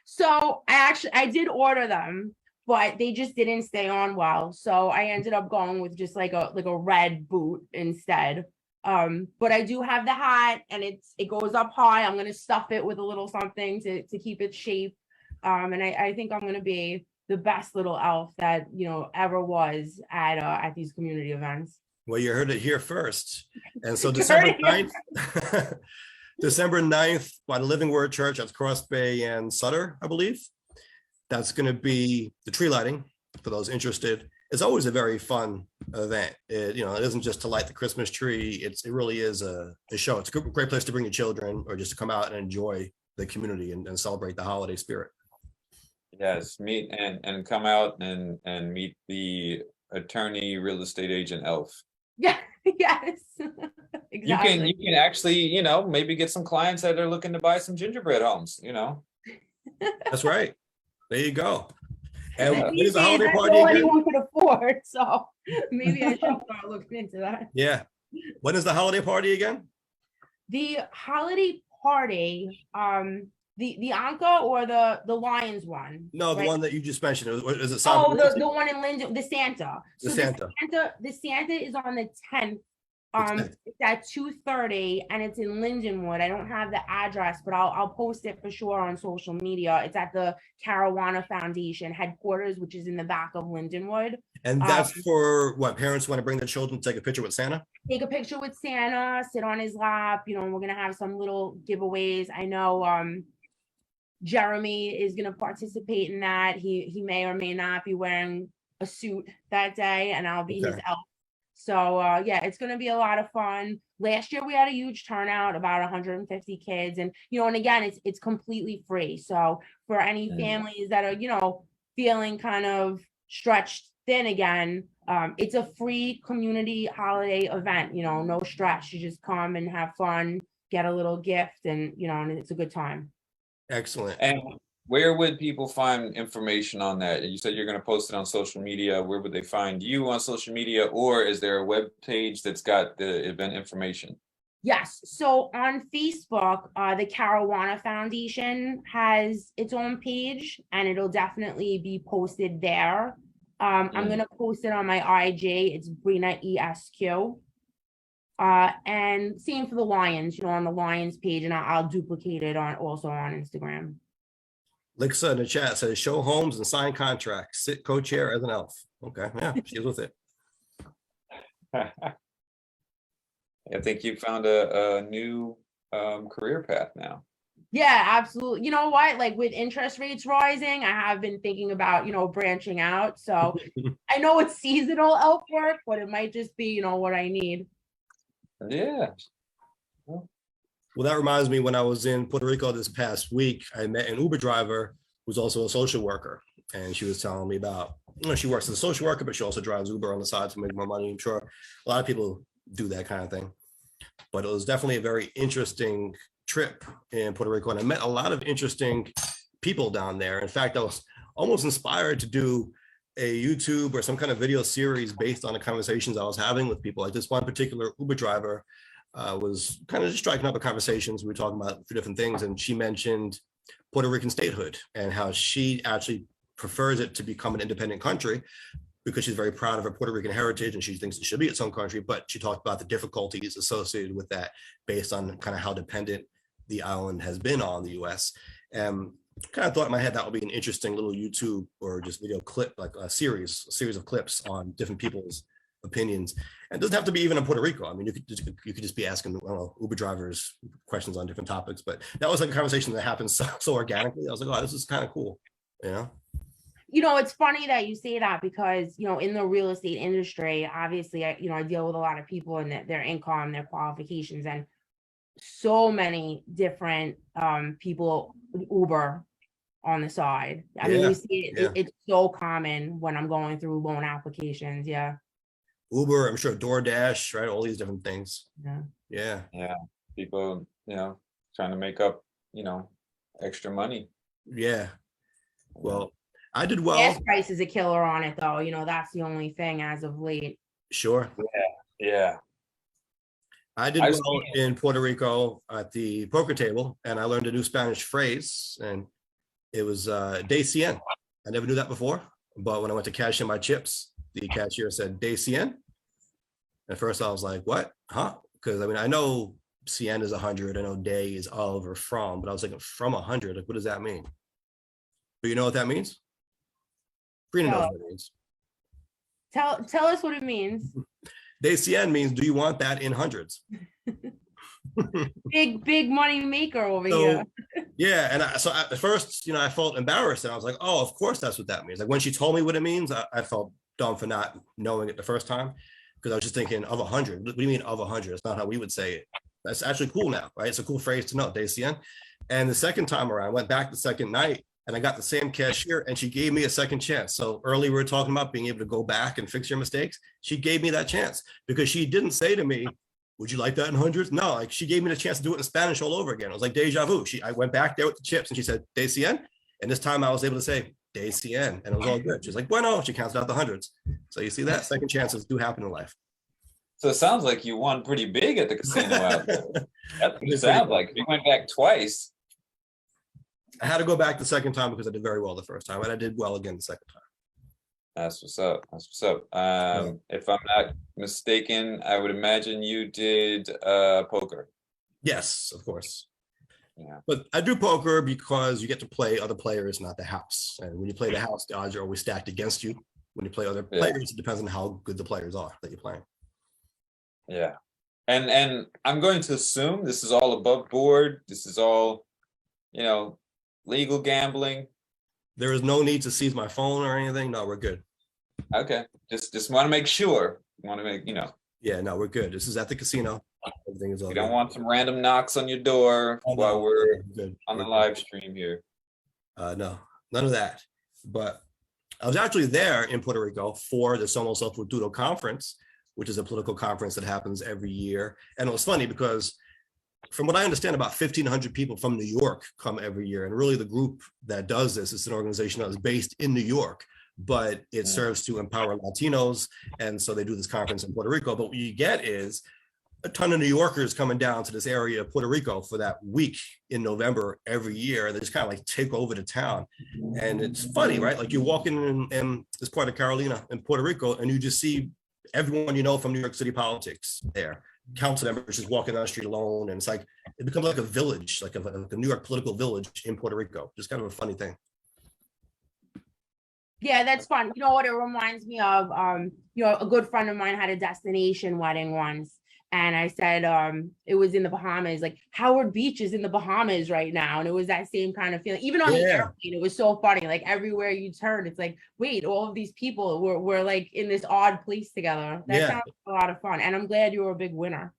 So I did order them, but they just didn't stay on well. So I ended up going with just like a red boot instead. But I do have the hat, and it goes up high. I'm gonna stuff it with a little something to keep its shape. And I think I'm gonna be the best little elf that ever was at these community events. Well, you heard it here first. And so December 9th, December 9th, by the Living Word Church at Cross Bay and Sutter, I believe. That's going to be the tree lighting for those interested. It's always a very fun event. It isn't just to light the Christmas tree. It really is a show. It's a great place to bring your children or just to come out and enjoy the community and celebrate the holiday spirit. Yes, meet and come out and meet the attorney real estate agent elf. Yeah, yes. Exactly. You can actually, maybe get some clients that are looking to buy some gingerbread homes, That's right. There you go. And when is the That's holiday all party again? anyone could afford, so maybe I should start looking into that. Yeah. When is the holiday party again? The holiday party, the Anka or the Lions one? No, the right? one that you just mentioned. Is it Oh, Sovereign? the one in Linden, the Santa. The So Santa. the Santa is on the 10th. The 10th. It's at 2:30 and it's in Lindenwood. I don't have the address, but I'll post it for sure on social media. It's at the Caruana Foundation headquarters, which is in the back of Lindenwood. And that's for what parents want to bring their children to take a picture with Santa? Take a picture with Santa, sit on his lap. We're gonna have some little giveaways. I know Jeremy is gonna participate in that. He may or may not be wearing a suit that day, and I'll be his elf. So yeah, it's gonna be a lot of fun. Last year we had a huge turnout, about 150 kids, and and again, it's completely free. So for any families that are feeling kind of stretched thin again, it's a free community holiday event. No stress. You just come and have fun, get a little gift, and and it's a good time. Excellent. And where would people find information on that? You said you're going to post it on social media. Where would they find you on social media, or is there a web page that's got the event information? Yes. So on Facebook, the Caruana Foundation has its own page, and it'll definitely be posted there. I'm going to post it on my IG. It's Brina ESQ. And same for the Lions, on the Lions page, and I'll duplicate it also on Instagram. Lixa in the chat says show homes and sign contracts, sit co-chair as an elf. Okay, yeah, she's with it. I think you found a new career path now. Yeah, absolutely. You know what? Like with interest rates rising, I have been thinking about, branching out. So I know it's seasonal elf work, but it might just be, what I need. Yeah. Well, that reminds me, when I was in Puerto Rico this past week, I met an Uber driver who's also a social worker. And she was telling me about, she works as a social worker, but she also drives Uber on the side to make more money. I'm sure a lot of people do that kind of thing. But it was definitely a very interesting trip in Puerto Rico. And I met a lot of interesting people down there. In fact, I was almost inspired to do a YouTube or some kind of video series based on the conversations I was having with people. Like this one particular Uber driver was kind of just striking up a conversations. We were talking about different things, and she mentioned Puerto Rican statehood and how she actually prefers it to become an independent country because she's very proud of her Puerto Rican heritage and she thinks it should be its own country. But she talked about the difficulties associated with that based on kind of how dependent the island has been on the US. And kind of thought in my head that would be an interesting little YouTube or just video clip, like a series of clips on different people's opinions. And it doesn't have to be even in Puerto Rico. I mean, you could just be asking, I don't know, Uber drivers questions on different topics. But that was like a conversation that happened so organically. I was like, oh, this is kind of cool, you know? You know, it's funny that you say that because, you know, in the real estate industry, obviously, I deal with a lot of people and their income, their qualifications, and so many different people Uber on the side. I mean, you see it, it's so common when I'm going through loan applications. Yeah. Uber, I'm sure DoorDash, right? All these different things. Yeah. Yeah. People, trying to make up, extra money. Yeah. Well, I did well. Gas price is a killer on it, though. That's the only thing as of late. Sure. Yeah. I did well in Puerto Rico at the poker table, and I learned a new Spanish phrase, and it was de cien. I never knew that before, but when I went to cash in my chips, the cashier said de cien. At first I was like, what? Huh? Because I mean, I know cien is 100, I know de is of or from, but I was like, from 100, like what does that mean? But you know what that means? Brina knows what it means. Tell us what it means. De cien means, do you want that in hundreds? big money maker over here. Yeah, and so at first, I felt embarrassed, and I was like, oh, of course that's what that means. Like when she told me what it means, I felt dumb for not knowing it the first time, because I was just thinking of 100. What do you mean of 100? It's not how we would say it. That's actually cool now, right? It's a cool phrase to know, de cien. And the second time around, I went back the second night, and I got the same cashier, and she gave me a second chance. So earlier we were talking about being able to go back and fix your mistakes. She gave me that chance because she didn't say to me, would you like that in hundreds? No, like she gave me the chance to do it in Spanish all over again. It was like deja vu. I went back there with the chips and she said, de cien. And this time I was able to say, de cien. And it was all good. She's like, bueno, she counts out the hundreds. So you see that? Second chances do happen in life. So it sounds like you won pretty big at the casino out there. That's what it sounds like. You went back twice. I had to go back the second time because I did very well the first time, and I did well again the second time. That's what's up. If I'm not mistaken, I would imagine you did poker. Yes, of course. Yeah. But I do poker because you get to play other players, not the house. And when you play the house, the odds are always stacked against you. When you play other players, it depends on how good the players are that you're playing. Yeah. And I'm going to assume this is all above board. This is all, legal gambling. There is no need to seize my phone or anything. No, we're good. Okay. Just want to make sure. Yeah, no, we're good. This is at the casino. Everything is all You good. don't want some random knocks on your door while we're on the live stream here. No, none of that. But I was actually there in Puerto Rico for the Somos El Futuro conference, which is a political conference that happens every year. And it was funny because from what I understand, about 1,500 people from New York come every year. And really the group that does this is an organization that is based in New York, but it serves to empower Latinos. And so they do this conference in Puerto Rico. But what you get is a ton of New Yorkers coming down to this area of Puerto Rico for that week in November every year. And they just kind of like take over the town. And it's funny, right? Like you walk in this part of Carolina in Puerto Rico, and you just see everyone you know from New York City politics there. Council members just walking down the street alone. And it's like, it becomes like a village, like a New York political village in Puerto Rico. Just kind of a funny thing. Yeah, that's fun. You know what it reminds me of? A good friend of mine had a destination wedding once. And I said, it was in the Bahamas, like Howard Beach is in the Bahamas right now. And it was that same kind of feeling. Even on the airplane, it was so funny. Like everywhere you turn, it's like, wait, all of these people were like in this odd place together. That sounds like a lot of fun. And I'm glad you were a big winner.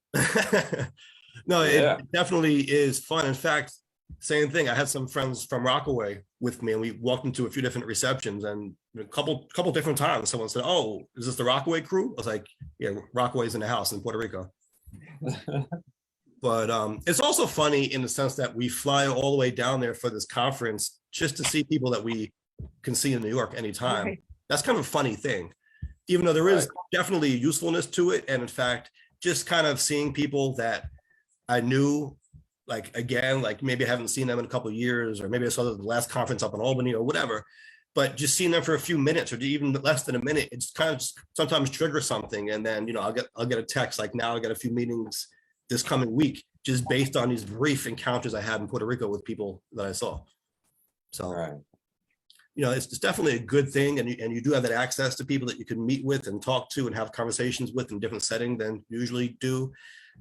No, Yeah. it definitely is fun. In fact, same thing. I had some friends from Rockaway with me, and we walked into a few different receptions, and a couple different times, someone said, "Oh, is this the Rockaway crew?" I was like, "Yeah, Rockaway's in the house in Puerto Rico." But it's also funny in the sense that we fly all the way down there for this conference just to see people that we can see in New York anytime. Right. That's kind of a funny thing, even though there is definitely a usefulness to it. And in fact, just kind of seeing people that I knew, like, again, like maybe I haven't seen them in a couple of years, or maybe I saw the last conference up in Albany or whatever, but just seeing them for a few minutes or even less than a minute, it's kind of just sometimes triggers something. And then, I'll get a text like, now I got a few meetings this coming week, just based on these brief encounters I had in Puerto Rico with people that I saw. So, Right. it's definitely a good thing. And you do have that access to people that you can meet with and talk to and have conversations with in different setting than you usually do.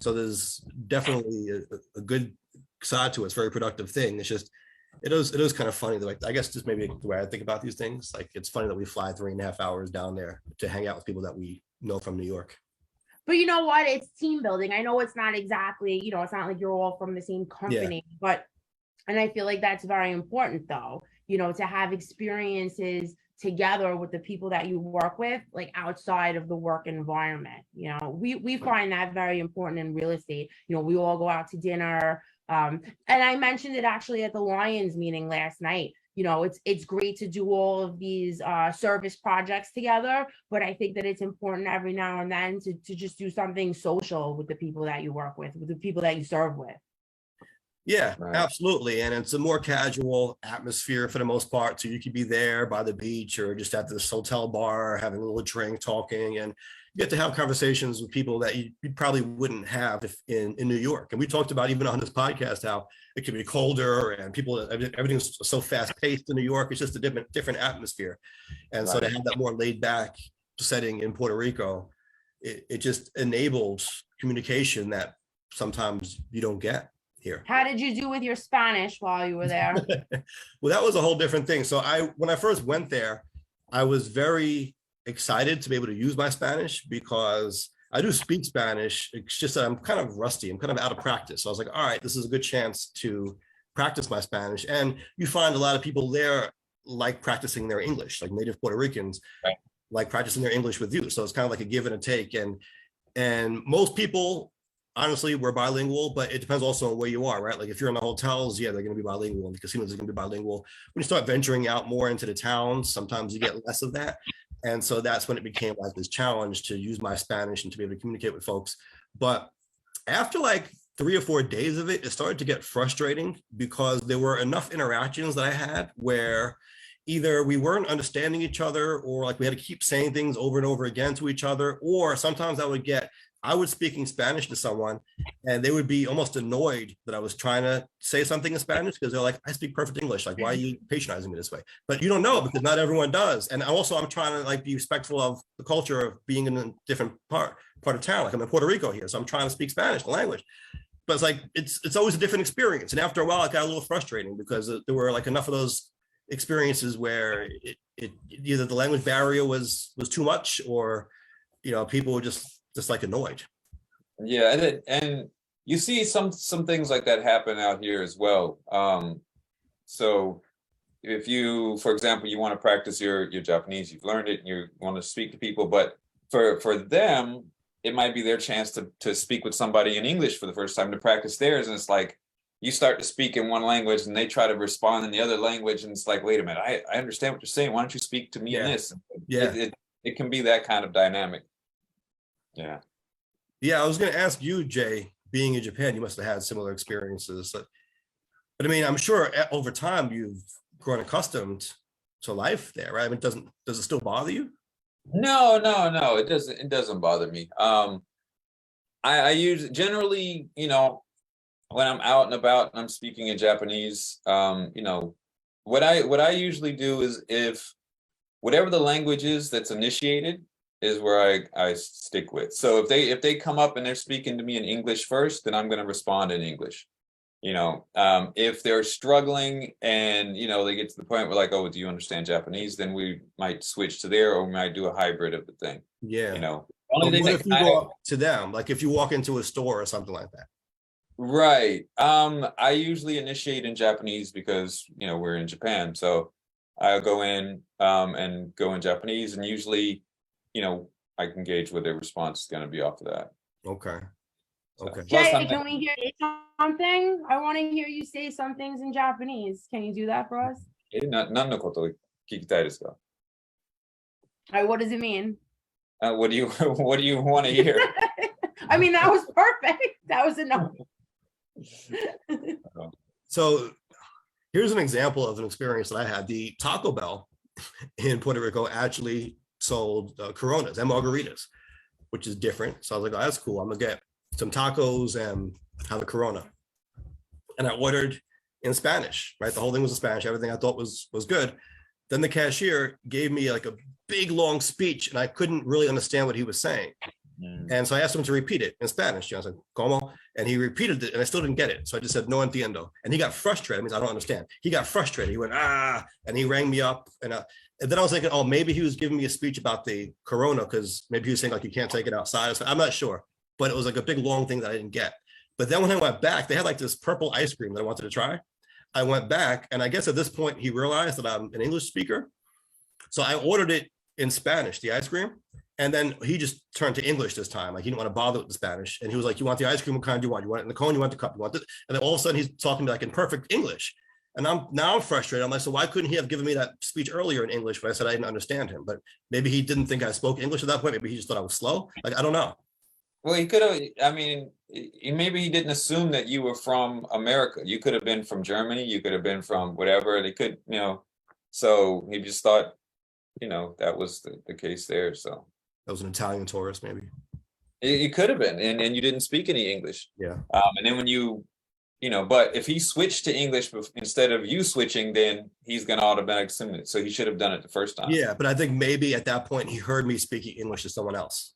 So there's definitely a good side to it. It's a very productive thing. It's just, it is kind of funny that, like, I guess just maybe the way I think about these things, like, it's funny that we fly 3.5 hours down there to hang out with people that we know from New York. But you know what? It's team building. I know it's not exactly, it's not like you're all from the same company, and I feel like that's very important though, to have experiences together with the people that you work with, like outside of the work environment. We find that very important in real estate. We all go out to dinner. And I mentioned it actually at the Lions meeting last night. It's great to do all of these service projects together, but I think that it's important every now and then to just do something social with the people that you work with the people that you serve with. Yeah, absolutely. And it's a more casual atmosphere for the most part. So you could be there by the beach or just at this hotel bar, having a little drink, talking, and you get to have conversations with people that you probably wouldn't have if in New York. And we talked about, even on this podcast, how it can be colder and everything's so fast paced in New York. It's just a different atmosphere. And so to have that more laid back setting in Puerto Rico, it just enables communication that sometimes you don't get here. How did you do with your Spanish while you were there? Well, that was a whole different thing. So when I first went there, I was very excited to be able to use my Spanish because I do speak Spanish. It's just that I'm kind of rusty. I'm kind of out of practice. So I was like, all right, this is a good chance to practice my Spanish. And you find a lot of people there like practicing their English, like native Puerto Ricans, like practicing their English with you. So it's kind of like a give and a take. And most people, honestly, we're bilingual, but it depends also on where you are, right? Like if you're in the hotels, they're going to be bilingual, and the casinos are going to be bilingual. When you start venturing out more into the towns, sometimes you get less of that. And so that's when it became like this challenge to use my Spanish and to be able to communicate with folks. But after like 3 or 4 days of it, it started to get frustrating because there were enough interactions that I had where either we weren't understanding each other, or like we had to keep saying things over and over again to each other, or sometimes I was speaking Spanish to someone and they would be almost annoyed that I was trying to say something in Spanish because they're like, I speak perfect English. Like, why are you patronizing me this way? But you don't know, because not everyone does. And also I'm trying to like be respectful of the culture of being in a different part of town. Like I'm in Puerto Rico here, so I'm trying to speak Spanish, the language. But it's like, it's always a different experience. And after a while, it got a little frustrating because there were like enough of those experiences where it either the language barrier was too much, or, people were just like annoyed. Yeah, and you see some things like that happen out here as well. So if you, for example, you want to practice your Japanese, you've learned it and you want to speak to people, but for them, it might be their chance to speak with somebody in English for the first time, to practice theirs. And it's like, you start to speak in one language and they try to respond in the other language. And it's like, wait a minute, I understand what you're saying. Why don't you speak to me in this? Yeah. It can be that kind of dynamic. Yeah. Yeah, I was going to ask you, Jay, being in Japan, you must have had similar experiences. But I mean, I'm sure over time you've grown accustomed to life there, right? I mean, does it still bother you? No, it doesn't bother me. I use generally, when I'm out and about and I'm speaking in Japanese, what I usually do is, if whatever the language is that's initiated is where I stick with. So if they come up and they're speaking to me in English first, then I'm going to respond in English. If they're struggling and they get to the point where like, oh, do you understand Japanese? Then we might switch to there, or we might do a hybrid of the thing. Yeah. Only thing what if you go up to them, like if you walk into a store or something like that? Right. I usually initiate in Japanese because, we're in Japan. So I'll go in and go in Japanese, and usually, I can gauge what their response is going to be off of that. Okay. So, Okay. plus Jay, can we hear something? I want to hear you say some things in Japanese. Can you do that for us? 何のことを聞きたいですか? All right, what does it mean? What do you what do you want to hear? I mean, that was perfect. That was enough. So here's an example of an experience that I had. The Taco Bell in Puerto Rico actually sold Coronas and margaritas, which is different. So I was like, oh, that's cool. I'm gonna get some tacos and have a Corona. And I ordered in Spanish, right? The whole thing was in Spanish. Everything I thought was good. Then the cashier gave me like a big long speech, and I couldn't really understand what he was saying. And so I asked him to repeat it in Spanish. I said, "Cómo?" And he repeated it, and I still didn't get it. So I just said, "No entiendo." And he got frustrated. I mean, I don't understand. He got frustrated. He went, "Ah," and he rang me up. And then I was thinking, oh, maybe he was giving me a speech about the Corona, because maybe he was saying like you can't take it outside. So I'm not sure, but it was like a big long thing that I didn't get. But then when I went back, they had like this purple ice cream that I wanted to try. I went back, and I guess at this point he realized that I'm an English speaker. So I ordered it in Spanish, the ice cream. And then he just turned to English this time. Like he didn't want to bother with the Spanish. And he was like, "You want the ice cream? What kind do you want? You want it in the cone? You want the cup? You want it?" And then all of a sudden he's talking to me like in perfect English. And I'm frustrated. I'm like, so why couldn't he have given me that speech earlier in English when I said I didn't understand him? But maybe he didn't think I spoke English at that point. Maybe he just thought I was slow. Like, I don't know. Well, he could have, I mean, maybe he didn't assume that you were from America. You could have been from Germany. You could have been from whatever. They could, so he just thought, that was the case there. So That was an Italian tourist, maybe. it could have been, and you didn't speak any English. Yeah. And then when but if he switched to English instead of you switching, then he's going to automatically assume it. So he should have done it the first time. Yeah, but I think maybe at that point he heard me speaking English to someone else.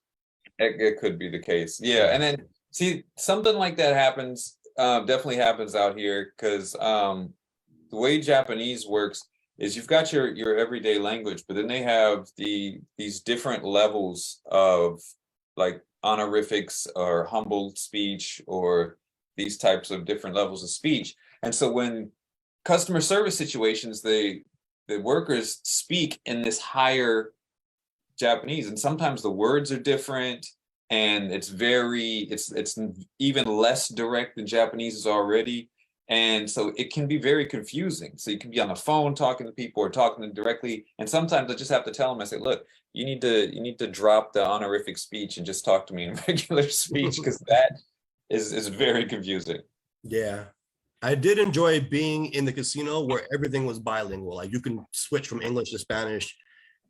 It could be the case. Yeah. And then see, something like that happens, definitely happens out here, because the way Japanese works is you've got your everyday language, but then they have these different levels of like honorifics or humble speech, or these types of different levels of speech. And so when customer service situations, the workers speak in this higher Japanese, and sometimes the words are different, and it's even less direct than Japanese is already. And so it can be very confusing. So you can be on the phone talking to people or talking to them directly. And sometimes I just have to tell them, I say, look, you need to drop the honorific speech and just talk to me in regular speech, because that is very confusing. Yeah. I did enjoy being in the casino where everything was bilingual. Like you can switch from English to Spanish.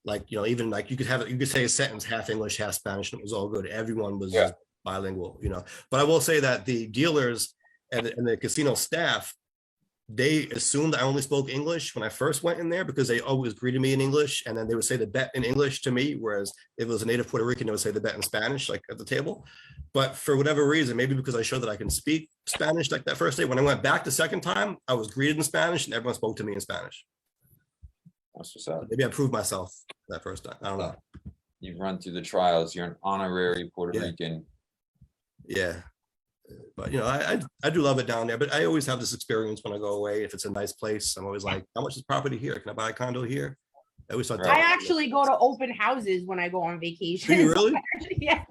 Like, even like you could say a sentence half English, half Spanish, and it was all good. Everyone was bilingual, But I will say that the dealers and the casino staff, they assumed I only spoke English when I first went in there, because they always greeted me in English, and then they would say the bet in English to me, whereas if it was a native Puerto Rican, they would say the bet in Spanish, like at the table. But for whatever reason, maybe because I showed that I can speak Spanish like that first day, when I went back the second time, I was greeted in Spanish and everyone spoke to me in Spanish. That's what's up. Maybe I proved myself that first time. I don't know. You've run through the trials. You're an honorary Puerto Rican. Yeah. But I do love it down there. But I always have this experience when I go away. If it's a nice place, I'm always like, how much is property here? Can I buy a condo here? I always thought I actually go to open houses when I go on vacation. Do you really? Yeah.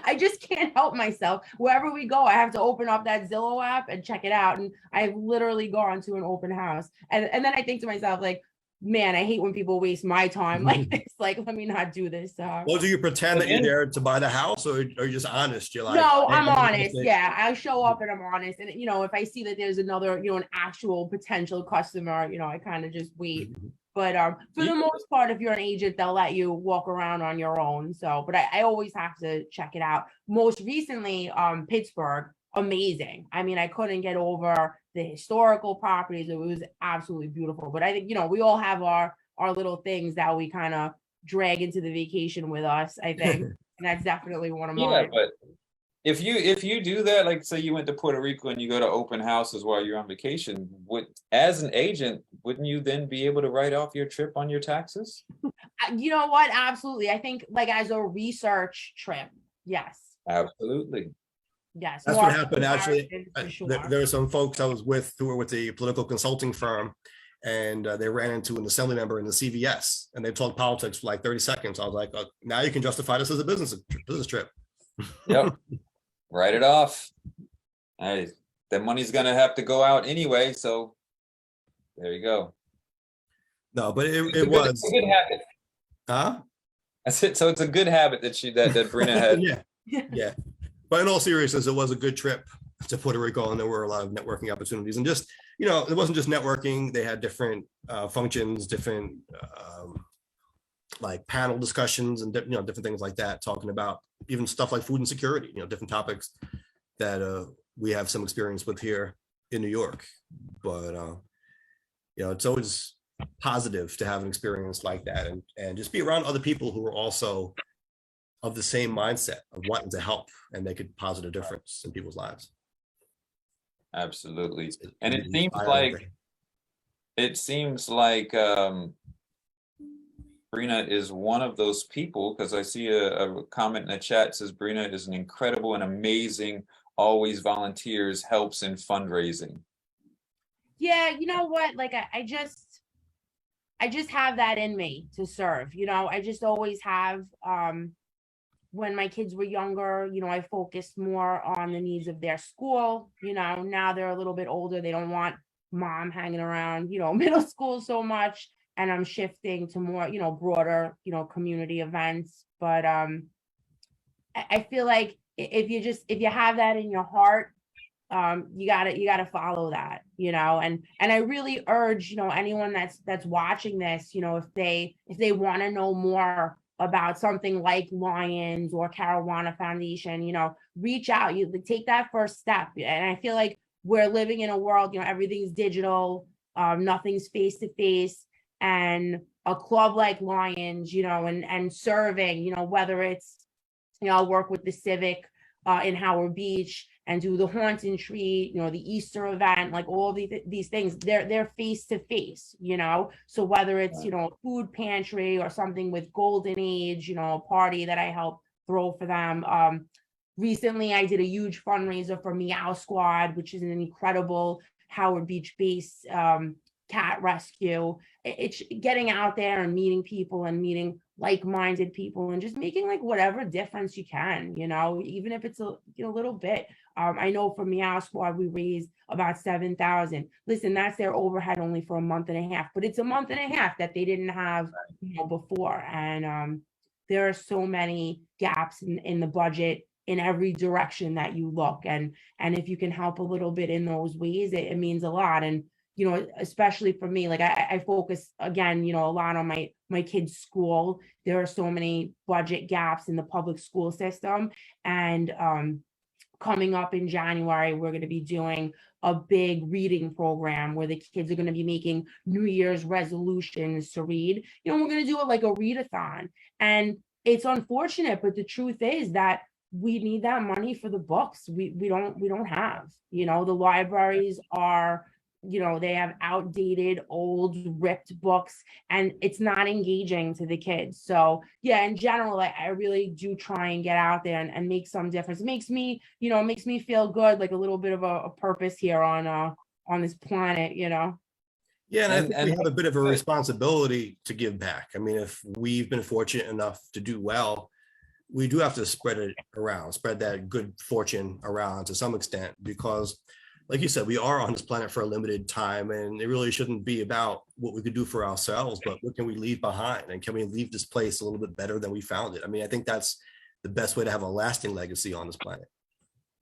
I just can't help myself. Wherever we go, I have to open up that Zillow app and check it out. And I've literally gone to an open house. And then I think to myself, like, man, I hate when people waste my time like this. Like, let me not do this. Well, do you pretend that you're there to buy the house, or are you just honest? You're like, no, I'm honest. Yeah, I show up and I'm honest. And if I see that there's another, an actual potential customer, I kind of just wait. But for the most part, if you're an agent, they'll let you walk around on your own. So, but I always have to check it out. Most recently, Pittsburgh, amazing. I mean, I couldn't get over the historical properties. It was absolutely beautiful. But I think, we all have our little things that we kind of drag into the vacation with us, I think. And that's definitely one of mine. Yeah, but if you do that, like say you went to Puerto Rico and you go to open houses while you're on vacation, as an agent, wouldn't you then be able to write off your trip on your taxes? You know what? Absolutely. I think like as a research trip, yes. Absolutely. Yes, That's more what happened. Actually, comparisons for there sure. are some folks I was with who were with the political consulting firm, and they ran into an assembly member in the CVS, and they talked politics for like 30 seconds. I was like, now you can justify this as a business trip. Yep. Write it off. Hey, the money's gonna have to go out anyway, so there you go. No, but It's it a good, it's was. a good habit. Huh? That's it. So it's a good habit that that Brina had. Yeah. But in all seriousness, it was a good trip to Puerto Rico, and there were a lot of networking opportunities. And just, it wasn't just networking. They had different functions, different like panel discussions, and different things like that, talking about even stuff like food insecurity, different topics that we have some experience with here in New York. But it's always positive to have an experience like that, and just be around other people who are also of the same mindset of wanting to help and make a positive difference in people's lives. Absolutely. It's And it really seems inspiring. like Brina is one of those people, because I see a comment in the chat that says Brina is an incredible and amazing, always volunteers, helps in fundraising. Yeah, you know what? Like I just have that in me to serve. I just always have. When my kids were younger, I focused more on the needs of their school. Now they're a little bit older. They don't want mom hanging around, middle school so much. And I'm shifting to more, broader, community events. But I feel like if you have that in your heart, you gotta follow that, and I really urge, anyone that's watching this, if they want to know more about something like Lions or Caruana Foundation, reach out, you take that first step. And I feel like we're living in a world, everything's digital, nothing's face to face, and a club like Lions, and serving, whether it's, I'll work with the Civic in Howard Beach and do the Haunted Tree, the Easter event, like all these things, they're face to face, so whether it's, a food pantry or something with Golden Age, a party that I help throw for them. Recently I did a huge fundraiser for Meow Squad, which is an incredible Howard Beach based cat rescue. It's getting out there and meeting people and meeting like-minded people and just making like whatever difference you can, even if it's a little bit. I know for Meow Squad, we raised about 7,000. Listen, that's their overhead only for a month and a half, but it's a month and a half that they didn't have, before. And there are so many gaps in the budget in every direction that you look. And if you can help a little bit in those ways, it means a lot. And especially for me, like I focus again, a lot on my kids' school. There are so many budget gaps in the public school system. And coming up in January, we're going to be doing a big reading program where the kids are going to be making New Year's resolutions to read. We're going to do it like a readathon. And it's unfortunate, but the truth is that we need that money for the books. We don't have, the libraries are, they have outdated, old, ripped books, and it's not engaging to the kids. So yeah, in general, I really do try and get out there and make some difference. It makes me, feel good, like a little bit of a purpose here on this planet, Yeah, and I think we have a bit of a responsibility to give back. I mean, if we've been fortunate enough to do well, we do have to spread it around, spread that good fortune around to some extent, because like you said, we are on this planet for a limited time, and it really shouldn't be about what we could do for ourselves, but what can we leave behind, and can we leave this place a little bit better than we found it? I mean, I think that's the best way to have a lasting legacy on this planet.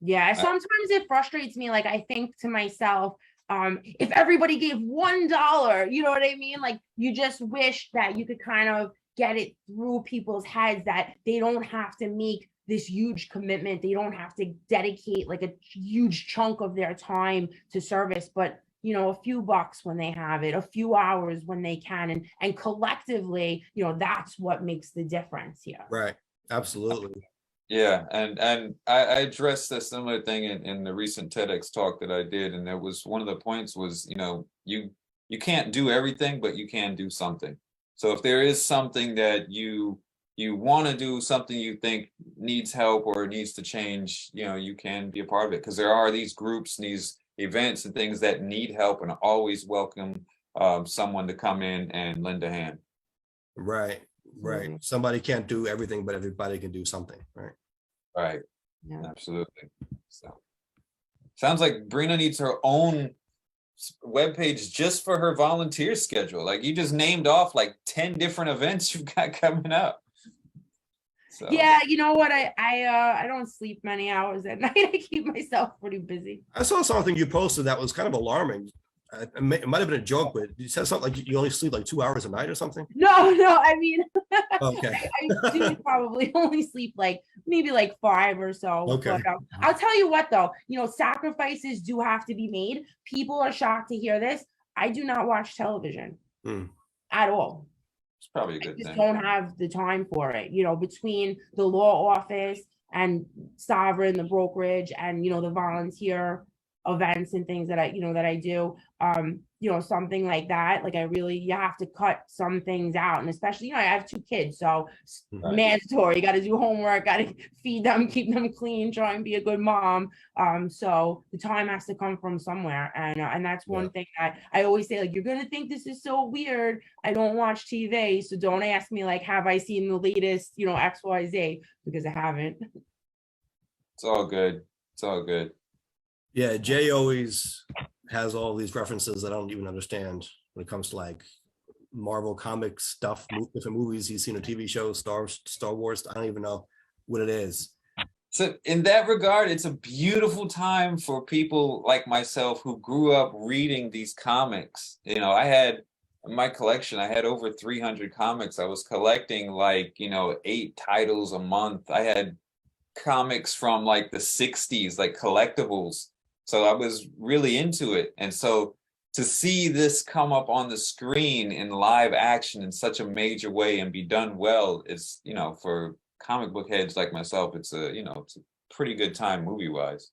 Yeah, sometimes it frustrates me. Like I think to myself, if everybody gave $1, you know what I mean? Like you just wish that you could kind of get it through people's heads that they don't have to make this huge commitment. They don't have to dedicate like a huge chunk of their time to service, but a few bucks when they have it, a few hours when they can, and collectively, that's what makes the difference here. Right. Absolutely. Yeah, and I addressed a similar thing in the recent TEDx talk that I did, and there was one of the points was, you can't do everything, but you can do something. So if there is something that you you want to do something you think needs help or needs to change, you can be a part of it, because there are these groups, these events and things that need help, and always welcome someone to come in and lend a hand. Right. Somebody can't do everything, but everybody can do something, right? Right. Yeah. Absolutely. So sounds like Brina needs her own webpage just for her volunteer schedule. Like, you just named off like 10 different events you've got coming up. So. Yeah, you know what? I don't sleep many hours at night. I keep myself pretty busy. I saw something you posted that was kind of alarming. It might have been a joke, but you said something like you only sleep like 2 hours a night or something. No, I mean, Okay. I do probably only sleep like maybe like 5 or so. Okay. But, I'll tell you what, though, sacrifices do have to be made. People are shocked to hear this. I do not watch television at all. It's probably a good I just thing. don't have the time for it. Between the law office and Sovereign, the brokerage, and the volunteer events and things that I do, something like that. Like, you have to cut some things out, and especially, I have 2 kids, so Right. mandatory. You got to do homework, got to feed them, keep them clean, try and be a good mom. So the time has to come from somewhere, and that's one thing that I always say. Like, you're gonna think this is so weird. I don't watch TV, so don't ask me like, have I seen the latest, XYZ, because I haven't. It's all good. It's all good. Yeah, Jay always has all these references that I don't even understand when it comes to like Marvel comic stuff, different movies he's seen, a TV show, Star Wars. I don't even know what it is. So in that regard, it's a beautiful time for people like myself who grew up reading these comics. I had in my collection, I had over 300 comics. I was collecting 8 titles a month. I had comics from like the 60s, like collectibles. So I was really into it. And so to see this come up on the screen in live action in such a major way and be done well is, for comic book heads like myself, it's a pretty good time movie wise.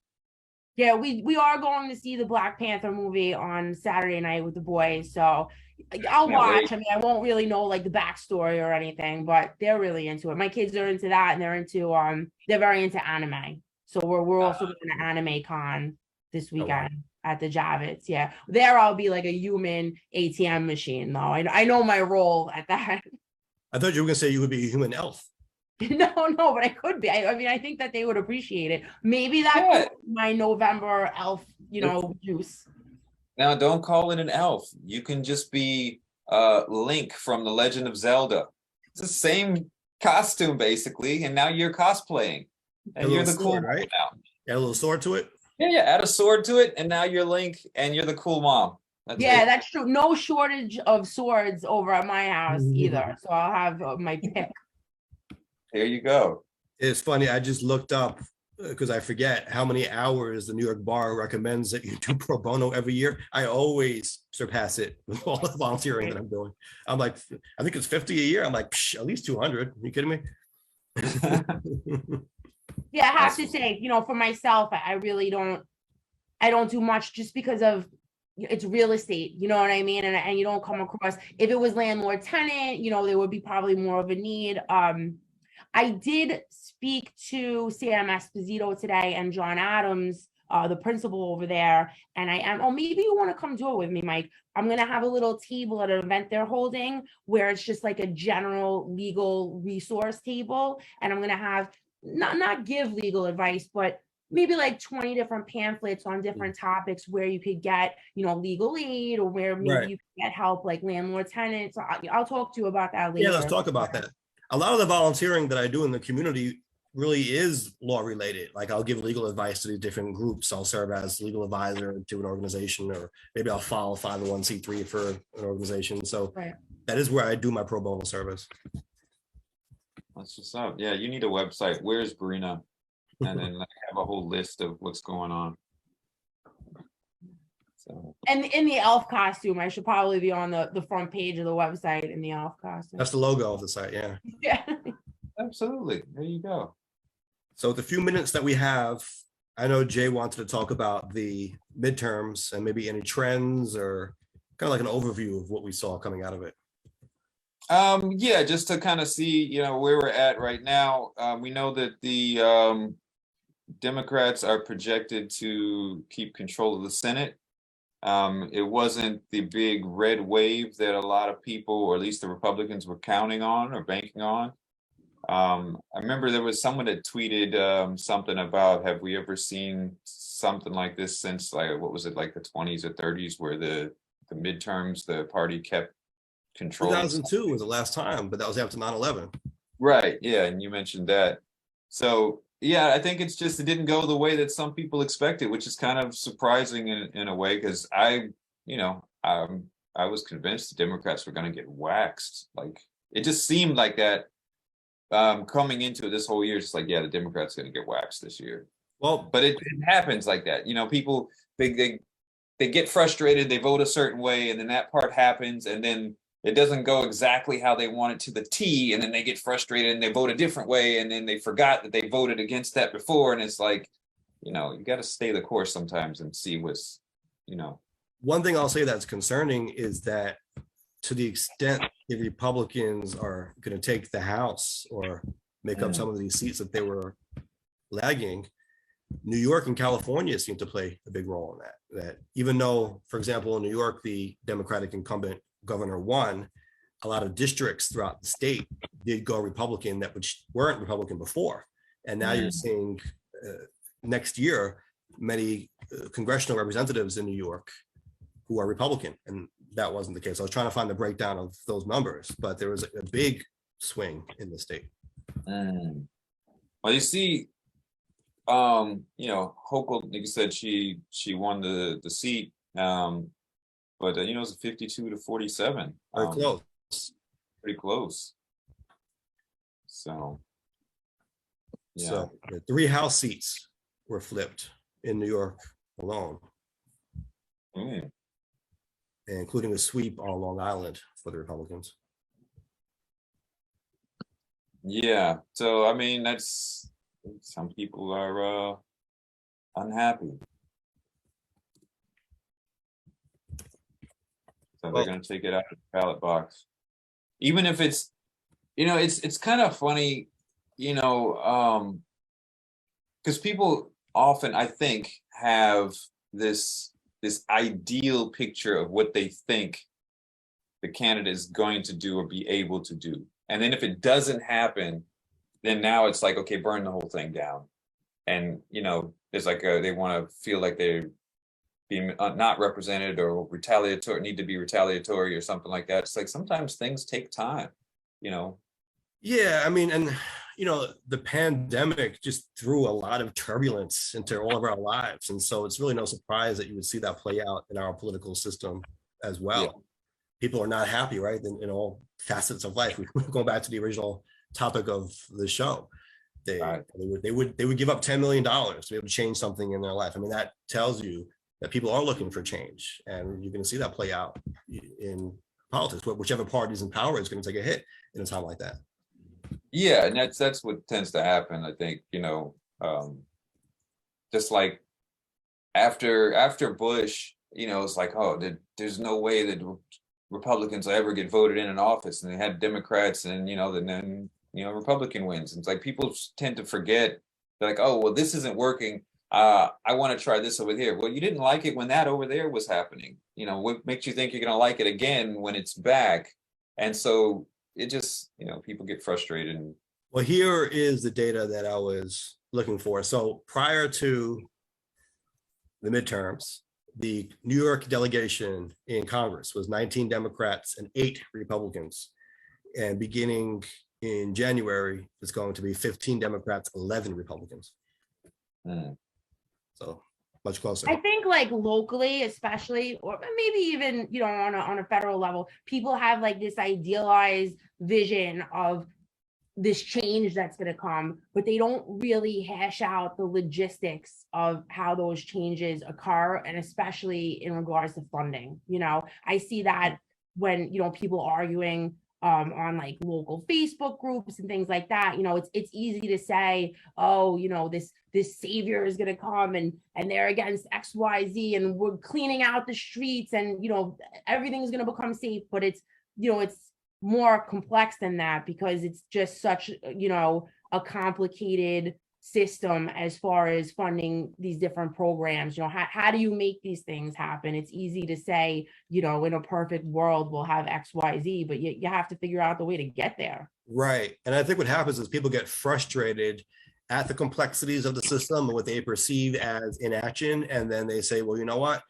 Yeah, we are going to see the Black Panther movie on Saturday night with the boys. So I'll watch. I mean, I won't really know like the backstory or anything, but they're really into it. My kids are into that, and they're very into anime. So we're also going to Anime Con this weekend at the Javits. Yeah, there I'll be like a human ATM machine, though. I know my role at that. I thought you were gonna say you would be a human elf. No, but I could be. I mean, I think that they would appreciate it. Maybe that's my November elf, juice. Now, don't call it an elf. You can just be Link from The Legend of Zelda. It's the same costume, basically, and now you're cosplaying. And you're the cool sword, right? Now. Add a little sword to it? Yeah, add a sword to it, and now you're Link, and you're the cool mom. That's true. No shortage of swords over at my house either. So I'll have my pick. There you go. It's funny, I just looked up because I forget how many hours the New York Bar recommends that you do pro bono every year. I always surpass it with all the volunteering that I'm doing. I'm like, I think it's 50 a year. I'm like, at least 200. Are you kidding me? Yeah, I have to say, for myself, I really don't do much just because of it's real estate, you know what I mean? And you don't come across, if it was landlord tenant, there would be probably more of a need. I did speak to Sam Esposito today and John Adams, the principal over there, and maybe you want to come do it with me, Mike. I'm going to have a little table at an event they're holding where it's just like a general legal resource table, and I'm going to have not give legal advice, but maybe like 20 different pamphlets on different topics where you could get, legal aid, or where maybe you could get help like landlord tenants. So I'll talk to you about that later. Yeah, let's talk about that. A lot of the volunteering that I do in the community really is law related. Like, I'll give legal advice to these different groups. I'll serve as legal advisor to an organization, or maybe I'll file 501c3 for an organization. So that is where I do my pro bono service. That's what's up. Yeah, you need a website. Where's Brina? And then have a whole list of what's going on. So. And in the elf costume, I should probably be on the front page of the website in the elf costume. That's the logo of the site, yeah. Yeah. Absolutely. There you go. So the few minutes that we have, I know Jay wanted to talk about the midterms and maybe any trends or kind of like an overview of what we saw coming out of it. Yeah, just to kind of see, where we're at right now. We know that the Democrats are projected to keep control of the Senate. It wasn't the big red wave that a lot of people, or at least the Republicans, were counting on or banking on. I remember there was someone that tweeted something about, have we ever seen something like this since, like, what was it, like the 20s or 30s, where the midterms, the party kept control. 2002 was the last time, but that was after 9/11. Right. Yeah. And you mentioned that. So, yeah, I think it's just, it didn't go the way that some people expected, which is kind of surprising in a way, because I was convinced the Democrats were going to get waxed. Like, it just seemed like that coming into this whole year. It's like, yeah, the Democrats going to get waxed this year. Well, but it happens like that. People, they get frustrated, they vote a certain way, and then that part happens, and then it doesn't go exactly how they want it to the T, and then they get frustrated and they vote a different way, and then they forgot that they voted against that before, and it's like, you got to stay the course sometimes and see what's. One thing I'll say that's concerning is that, to the extent the Republicans are going to take the House or make up some of these seats that they were lagging, New York and California seem to play a big role in that. That even though, for example, in New York, the Democratic incumbent governor won, a lot of districts throughout the state did go Republican that which weren't Republican before. And now you're seeing next year many congressional representatives in New York who are Republican, and that wasn't the case. I was trying to find the breakdown of those numbers, but there was a big swing in the state. Well, you see, Hochul, like you said, she won the seat, but it was 52 to 47. Very close. Pretty close. So, yeah. So the 3 House seats were flipped in New York alone, including a sweep on Long Island for the Republicans. Yeah. So, I mean, that's, some people are unhappy. So they're going to take it out of the ballot box, even if it's, it's kind of funny, because people often, I think, have this ideal picture of what they think the candidate is going to do or be able to do, and then if it doesn't happen, then now it's like, okay, burn the whole thing down, and it's like they want to feel like they're being not represented or retaliatory, need to be retaliatory or something like that. It's like sometimes things take time, Yeah, I mean, and the pandemic just threw a lot of turbulence into all of our lives, and so it's really no surprise that you would see that play out in our political system as well. Yeah. People are not happy, right, in all facets of life. We're going back to the original topic of the show. They would give up $10 million to be able to change something in their life. I mean, that tells you that people are looking for change, and you're going to see that play out in politics. Whichever party is in power is going to take a hit in a time like that. Yeah, and that's what tends to happen. I think just like after Bush, it's like, oh, there's no way that Republicans will ever get voted in an office, and they had Democrats, and then Republican wins. And it's like people tend to forget. They're like, oh, well, this isn't working. I want to try this over here. Well, you didn't like it when that over there was happening. What makes you think you're going to like it again when it's back? And so it just, people get frustrated. Well, here is the data that I was looking for. So prior to the midterms, the New York delegation in Congress was 19 Democrats and 8 Republicans. And beginning in January, it's going to be 15 Democrats, 11 Republicans. So much closer. I think like locally, especially, or maybe even, on a federal level, people have like this idealized vision of this change that's going to come, but they don't really hash out the logistics of how those changes occur, and especially in regards to funding. I see that when, people arguing on like local Facebook groups and things like that. It's easy to say, oh, this savior is going to come and they're against XYZ and we're cleaning out the streets and everything's going to become safe. But it's more complex than that, because it's just such, a complicated system as far as funding these different programs. How do you make these things happen? It's easy to say, in a perfect world we'll have XYZ, but you have to figure out the way to get there. Right. And I think what happens is people get frustrated at the complexities of the system and what they perceive as inaction, and then they say, well, you know what,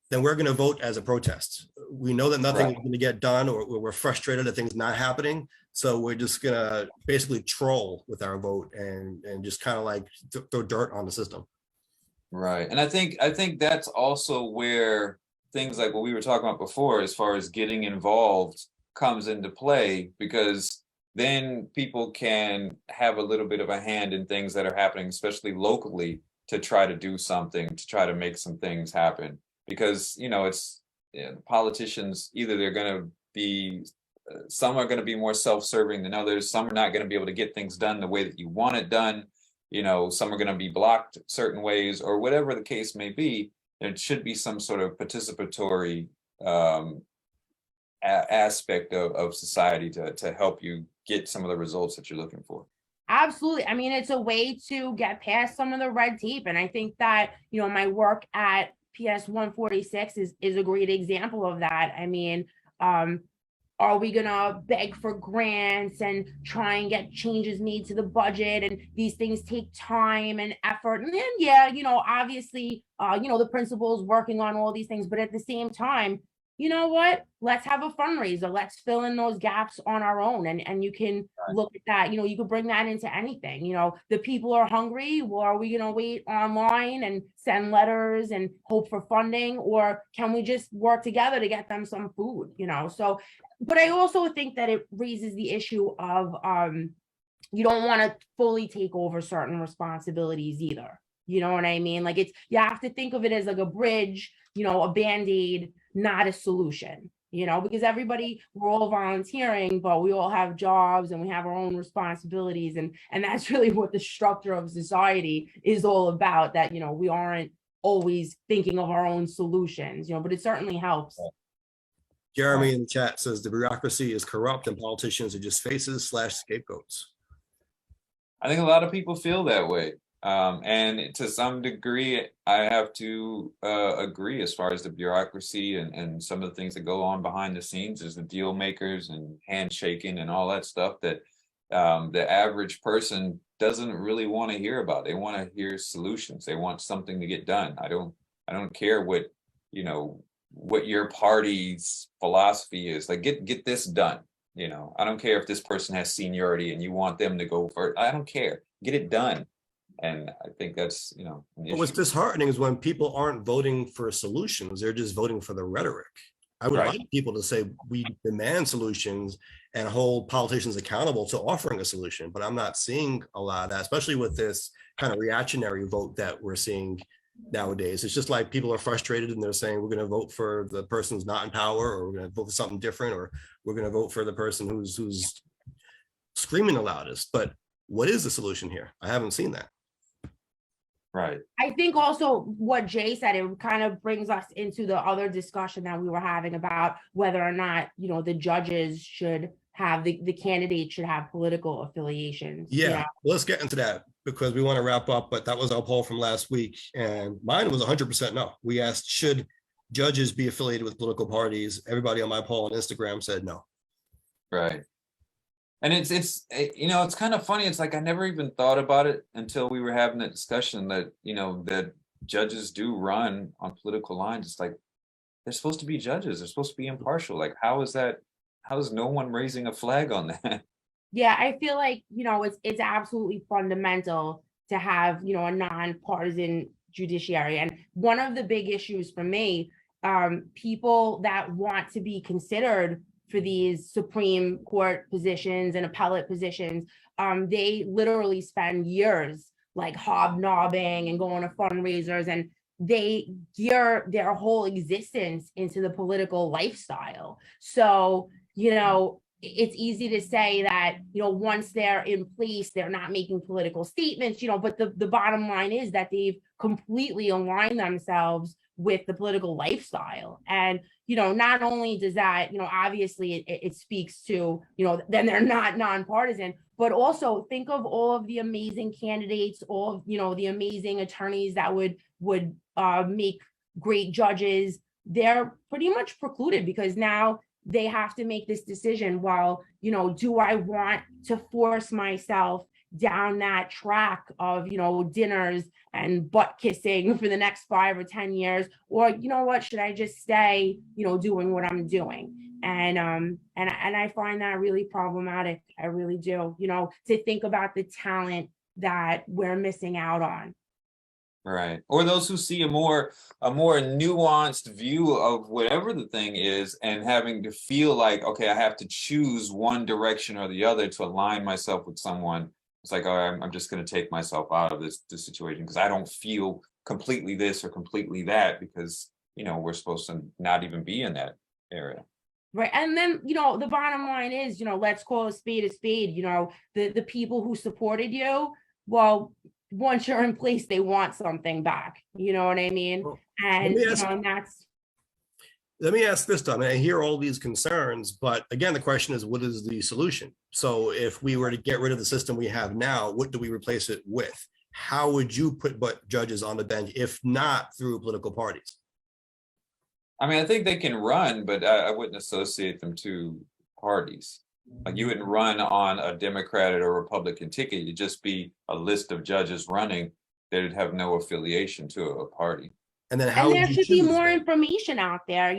then we're going to vote as a protest. We know that nothing is going to get done, or we're frustrated that things not happening. So we're just going to basically troll with our vote and just kind of like throw dirt on the system. Right. And I think that's also where things like what we were talking about before, as far as getting involved, comes into play, because then people can have a little bit of a hand in things that are happening, especially locally, to try to do something, to try to make some things happen. Because, it's politicians, either they're going to be, some are going to be more self-serving than others. Some are not going to be able to get things done the way that you want it done. Some are going to be blocked certain ways, or whatever the case may be. There should be some sort of participatory aspect of society to help you get some of the results that you're looking for. Absolutely. I mean, it's a way to get past some of the red tape. And I think that, my work at PS 146 is a great example of that. I mean, are we gonna beg for grants and try and get changes made to the budget? And these things take time and effort. And then, obviously, the principal is working on all these things, but at the same time, you know what? Let's have a fundraiser. Let's fill in those gaps on our own. And you can look at that, you can bring that into anything. The people are hungry. Well, are we going to wait online and send letters and hope for funding? Or can we just work together to get them some food, So, but I also think that it raises the issue of you don't want to fully take over certain responsibilities either. You know what I mean? Like you have to think of it as like a bridge, a Band-Aid, not a solution, because we're all volunteering, but we all have jobs and we have our own responsibilities. And that's really what the structure of society is all about, that, we aren't always thinking of our own solutions, but it certainly helps. Jeremy in the chat says the bureaucracy is corrupt and politicians are just faces / scapegoats. I think a lot of people feel that way. And to some degree, I have to agree as far as the bureaucracy and some of the things that go on behind the scenes, as the deal makers and handshaking and all that stuff that the average person doesn't really want to hear about. They want to hear solutions. They want something to get done. I don't care what your party's philosophy is. Like, get this done. I don't care if this person has seniority and you want them to go first. I don't care. Get it done. And I think that's, But what's disheartening is when people aren't voting for solutions, they're just voting for the rhetoric. I would like people to say we demand solutions and hold politicians accountable to offering a solution, but I'm not seeing a lot of that, especially with this kind of reactionary vote that we're seeing nowadays. It's just like people are frustrated and they're saying we're going to vote for the person who's not in power, or we're going to vote for something different, or we're going to vote for the person who's screaming the loudest. But what is the solution here? I haven't seen that. Right. I think also what Jay said, it kind of brings us into the other discussion that we were having about whether or not, the judges should have, the candidates should have political affiliations. Yeah, well, let's get into that because we want to wrap up, but that was our poll from last week. And mine was 100% no. We asked, should judges be affiliated with political parties? Everybody on my poll on Instagram said no. Right. And it's kind of funny. It's like I never even thought about it until we were having that discussion that, that judges do run on political lines. It's like they're supposed to be judges. They're supposed to be impartial. Like, how is that? How is no one raising a flag on that? Yeah, I feel like, it's absolutely fundamental to have, a nonpartisan judiciary. And one of the big issues for me, people that want to be considered for these Supreme Court positions and appellate positions, they literally spend years like hobnobbing and going to fundraisers, and they gear their whole existence into the political lifestyle. So, it's easy to say that, once they're in place, they're not making political statements, but the bottom line is that they've completely aligned themselves with the political lifestyle. And, not only does that, obviously it speaks to, then they're not nonpartisan, but also think of all of the amazing candidates, all of, the amazing attorneys that would make great judges. They're pretty much precluded because now they have to make this decision. Well, do I want to force myself down that track of, dinners and butt kissing for the next 5 or 10 years, or what, should I just stay, doing what I'm doing? And I find that really problematic. I really do, to think about the talent that we're missing out on. Right. Or those who see a more nuanced view of whatever the thing is, and having to feel like, okay, I have to choose one direction or the other to align myself with someone. It's like, oh, I'm just going to take myself out of this situation because I don't feel completely this or completely that, because, we're supposed to not even be in that area. Right. And then, the bottom line is, let's call a spade a spade. The people who supported you, well, once you're in place, they want something back. You know what I mean? Well, and, and that's. Let me ask this, Tom. I hear all these concerns, but again, the question is, what is the solution? So if we were to get rid of the system we have now, what do we replace it with? How would you put judges on the bench, if not through political parties? I mean, I think they can run, but I wouldn't associate them to parties. Like, you wouldn't run on a Democrat or a Republican ticket. It'd just be a list of judges running that would have no affiliation to a party. And then how there should be more information out there,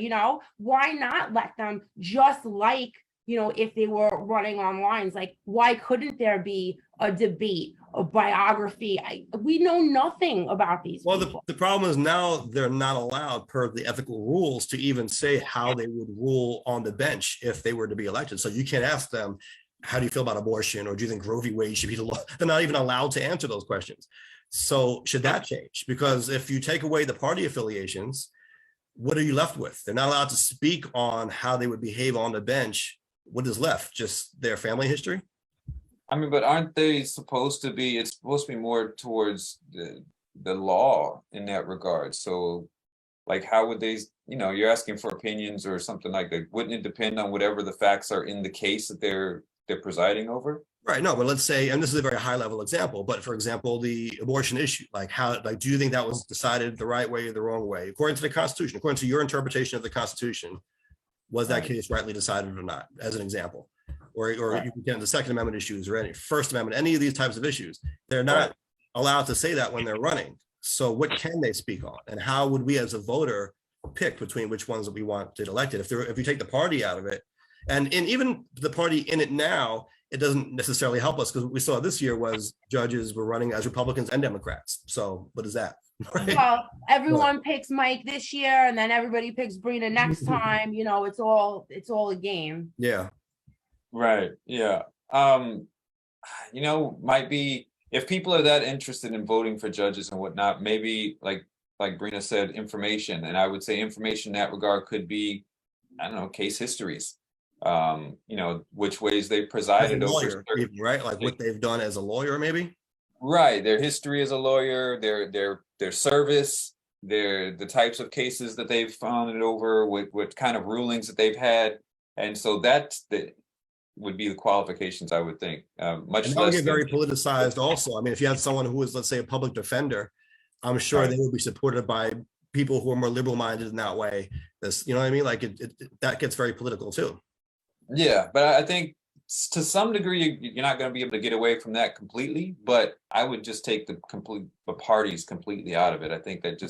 why not let them, just like, if they were running on lines, like, why couldn't there be a debate, a biography? We know nothing about these people. The problem is now they're not allowed, per the ethical rules, to even say how they would rule on the bench if they were to be elected. So you can't ask them, how do you feel about abortion? Or do you think Roe v. Wade should be the law? They're not even allowed to answer those questions. So should that change? Because if you take away the party affiliations, what are you left with? They're not allowed to speak on how they would behave on the bench. What is left? Just their family history? I mean, but aren't they supposed to be, it's supposed to be more towards the law in that regard. So like, how would they, you're asking for opinions or something like that. Wouldn't it depend on whatever the facts are in the case that they're presiding over? Right. No, but let's say, and this is a very high level example, but for example, the abortion issue, do you think that was decided the right way or the wrong way? According to the Constitution, according to your interpretation of the Constitution, was that case rightly decided or not, as an example? Or you can get the Second Amendment issues or any First Amendment, any of these types of issues. They're not allowed to say that when they're running. So what can they speak on? And how would we as a voter pick between which ones that we want to get elected? If you take the party out of it, and even the party in it now, it doesn't necessarily help us, because what we saw this year was judges were running as Republicans and Democrats. So what is that? Right? Well, everyone picks Mike this year, and then everybody picks Brina next time. It's all a game. Yeah. Right. Yeah. Might be, if people are that interested in voting for judges and whatnot, maybe like Brina said, information. And I would say information in that regard could be, I don't know, case histories. Which ways they presided over, right? Like what they've done as a lawyer, maybe. Right. Their history as a lawyer, their service, the types of cases that they've founded over, what kind of rulings that they've had. And so would be the qualifications, I would think. Much less get very politicized also. I mean, if you had someone who was, let's say, a public defender, I'm sure they would be supported by people who are more liberal minded in that way. You know what I mean? Like that gets very political too. Yeah, but I think to some degree you're not going to be able to get away from that completely. But I would just take the parties completely out of it. I think that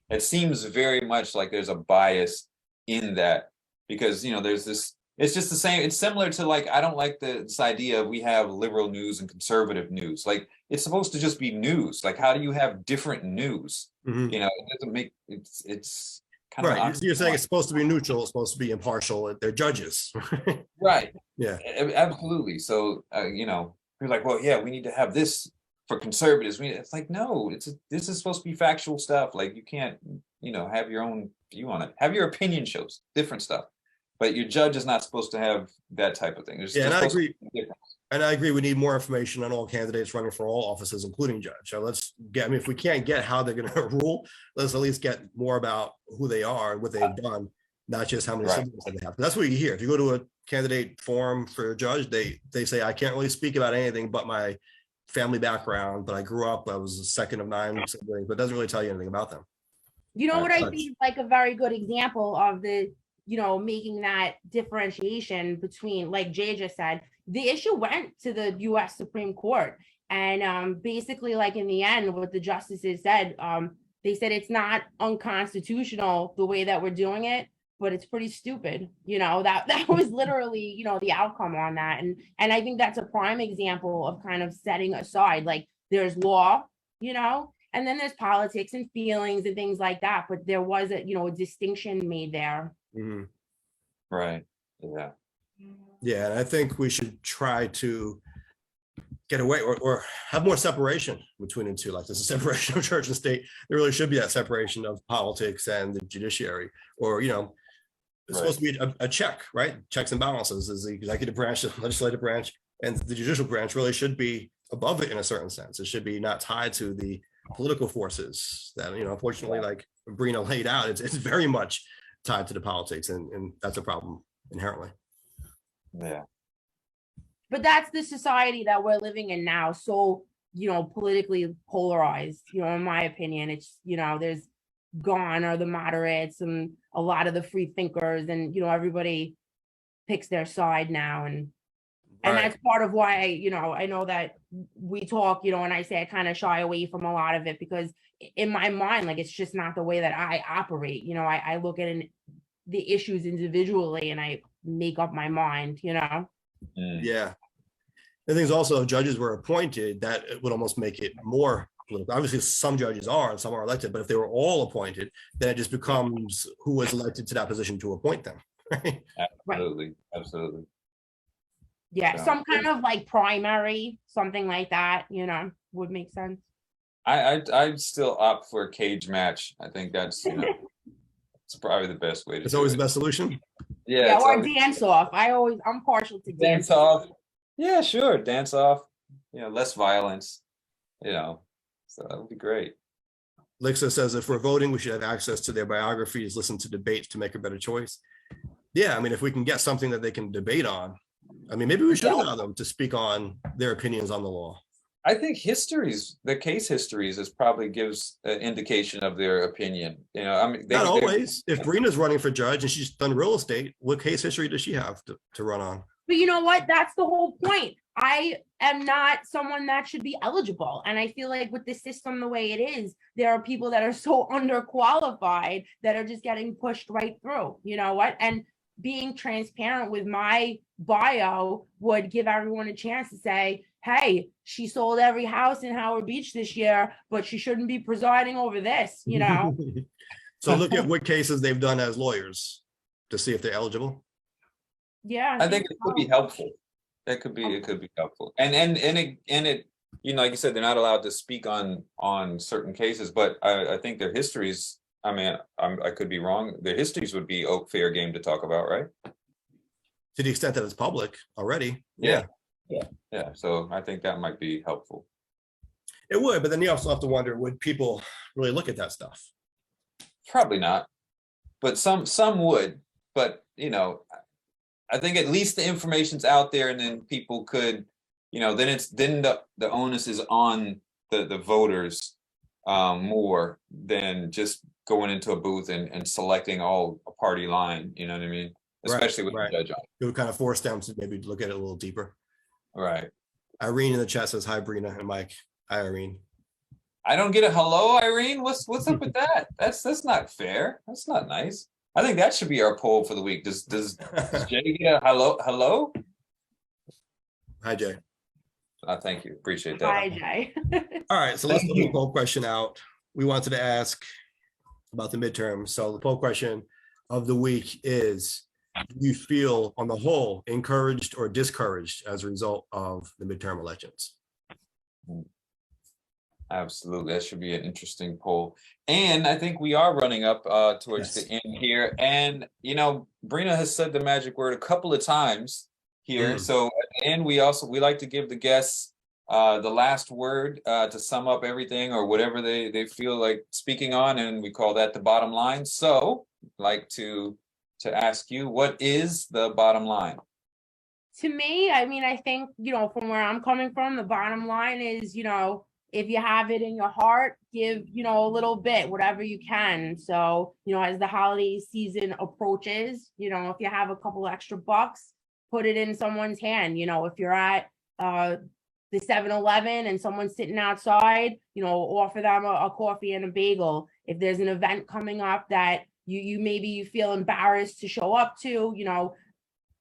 it seems very much like there's a bias in that, because there's this. It's just the same. It's similar to, like, I don't like this idea of we have liberal news and conservative news. Like, it's supposed to just be news. Like, how do you have different news? Mm-hmm. It doesn't make it's kind right. of You're saying it's supposed to be neutral. It's supposed to be impartial. They're judges. Right. Yeah. Absolutely. So you're like, well, yeah, we need to have this for conservatives. It's like, no, this is supposed to be factual stuff. Like, you can't have your own view on it. Have your opinion shows, different stuff. But your judge is not supposed to have that type of thing. And I agree. And I agree, we need more information on all candidates running for all offices, including judge. So let's get, I mean, if we can't get how they're going to rule, let's at least get more about who they are and what they've done, not just how many siblings they have. That's what you hear. If you go to a candidate forum for a judge, they say, I can't really speak about anything but my family background, but I grew up, I was the second of 9 siblings, but it doesn't really tell you anything about them. You know what I think is like a very good example of the, making that differentiation between, like Jay just said, the issue went to the US Supreme Court. And basically, like in the end, what the justices said, they said it's not unconstitutional the way that we're doing it, but it's pretty stupid. That was literally, the outcome on that. And I think that's a prime example of kind of setting aside, like there's law, and then there's politics and feelings and things like that. But there was a distinction made there. Mm-hmm. Right. Yeah. Yeah, and I think we should try to get away or have more separation between the two. Like there's a separation of church and state. There really should be that separation of politics and the judiciary, or it's supposed to be a check, right? Checks and balances is the executive branch, the legislative branch, and the judicial branch really should be above it in a certain sense. It should be not tied to the political forces that, unfortunately, like Brina laid out, it's very much tied to the politics, and that's a problem inherently. Yeah. But that's the society that we're living in now. So, politically polarized, in my opinion, it's, there's gone are the moderates and a lot of the free thinkers, and, everybody picks their side now. And that's part of why, I know that we talk, and I say I kind of shy away from a lot of it, because in my mind, like, it's just not the way that I operate. I look at the issues individually and I make up my mind, Yeah. The things also, judges were appointed, that it would almost make it more political. Obviously, some judges are and some are elected, but if they were all appointed, then it just becomes who was elected to that position to appoint them. Right? Absolutely. Right. Absolutely. Yeah, so, some kind of like primary, something like that, would make sense. I'd still opt for a cage match. I think that's, it's probably the best way to It's always the best solution. Yeah, or dance off. I'm partial to dance off. Yeah, sure. Dance off, less violence, so that would be great. Lixa says, if we're voting, we should have access to their biographies, listen to debates to make a better choice. Yeah, I mean, if we can get something that they can debate on, I mean, maybe we should allow them to speak on their opinions on the law. I think the case histories is probably gives an indication of their opinion. Not always. If Brina's running for judge and she's done real estate, what case history does she have to run on? But you know what? That's the whole point. I am not someone that should be eligible. And I feel like with the system the way it is, there are people that are so underqualified that are just getting pushed right through. You know what? And being transparent with my bio would give everyone a chance to say, hey, she sold every house in Howard Beach this year, but she shouldn't be presiding over this, So look at what cases they've done as lawyers to see if they're eligible. Yeah, I think it could be helpful. It could be helpful. And it, like you said, they're not allowed to speak on certain cases, but I think their histories, I mean, I could be wrong. Their histories would be fair game to talk about, right? To the extent that it's public already. Yeah. So I think that might be helpful. It would, but then you also have to wonder, would people really look at that stuff? Probably not, but some would. But I think at least the information's out there, and then people could, then the onus is on the voters more than just going into a booth and selecting all a party line. You know what I mean? Especially with the judge on. It would kind of force them to maybe look at it a little deeper. Right. Irene in the chat says, hi, Brina and Mike. Hi, Irene. I don't get a hello, Irene. What's up with that? That's not fair. That's not nice. I think that should be our poll for the week. Does Jay get a hello? Hi, Jay. Thank you. Appreciate that. Hi, Jay. All right, so let's put the poll question out. We wanted to ask about the midterm. So the poll question of the week is, do you feel on the whole encouraged or discouraged as a result of the midterm elections? Absolutely. That should be an interesting poll. And I think we are running up towards the end here. And, Brina has said the magic word a couple of times here. So at the end, we like to give the guests the last word to sum up everything or whatever they feel like speaking on, and we call that the bottom line. So I'd like to ask you, what is the bottom line? To me, I mean, I think, from where I'm coming from, the bottom line is, if you have it in your heart, give, a little bit, whatever you can. So, as the holiday season approaches, if you have a couple extra bucks, put it in someone's hand. If you're at the 7-Eleven and someone's sitting outside, offer them a coffee and a bagel. If there's an event coming up that you feel embarrassed to show up to,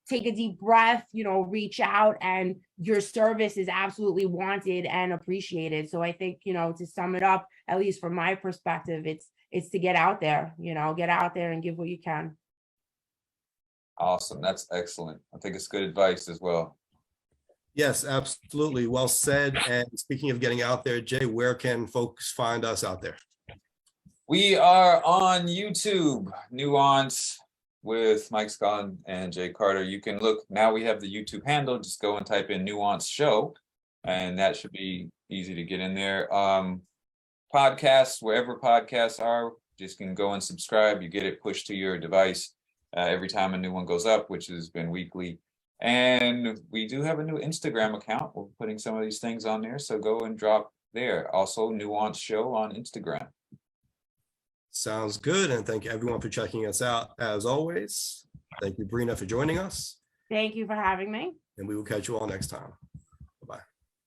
take a deep breath, reach out, and your service is absolutely wanted and appreciated. So I think, to sum it up, at least from my perspective, it's to get out there, get out there and give what you can. Awesome. That's excellent. I think it's good advice as well. Yes, absolutely. Well said. And speaking of getting out there, Jay, where can folks find us out there? We are on YouTube, Nuance, with Mike Scala and Jay Carter. You can look, now we have the YouTube handle, just go and type in Nuance Show, and that should be easy to get in there. Podcasts, wherever podcasts are, just can go and subscribe. You get it pushed to your device every time a new one goes up, which has been weekly. And we do have a new Instagram account. We're putting some of these things on there, so go and drop there. Also, Nuance Show on Instagram. Sounds good. And thank you everyone for checking us out as always. Thank you, Brina, for joining us. Thank you for having me. And we will catch you all next time.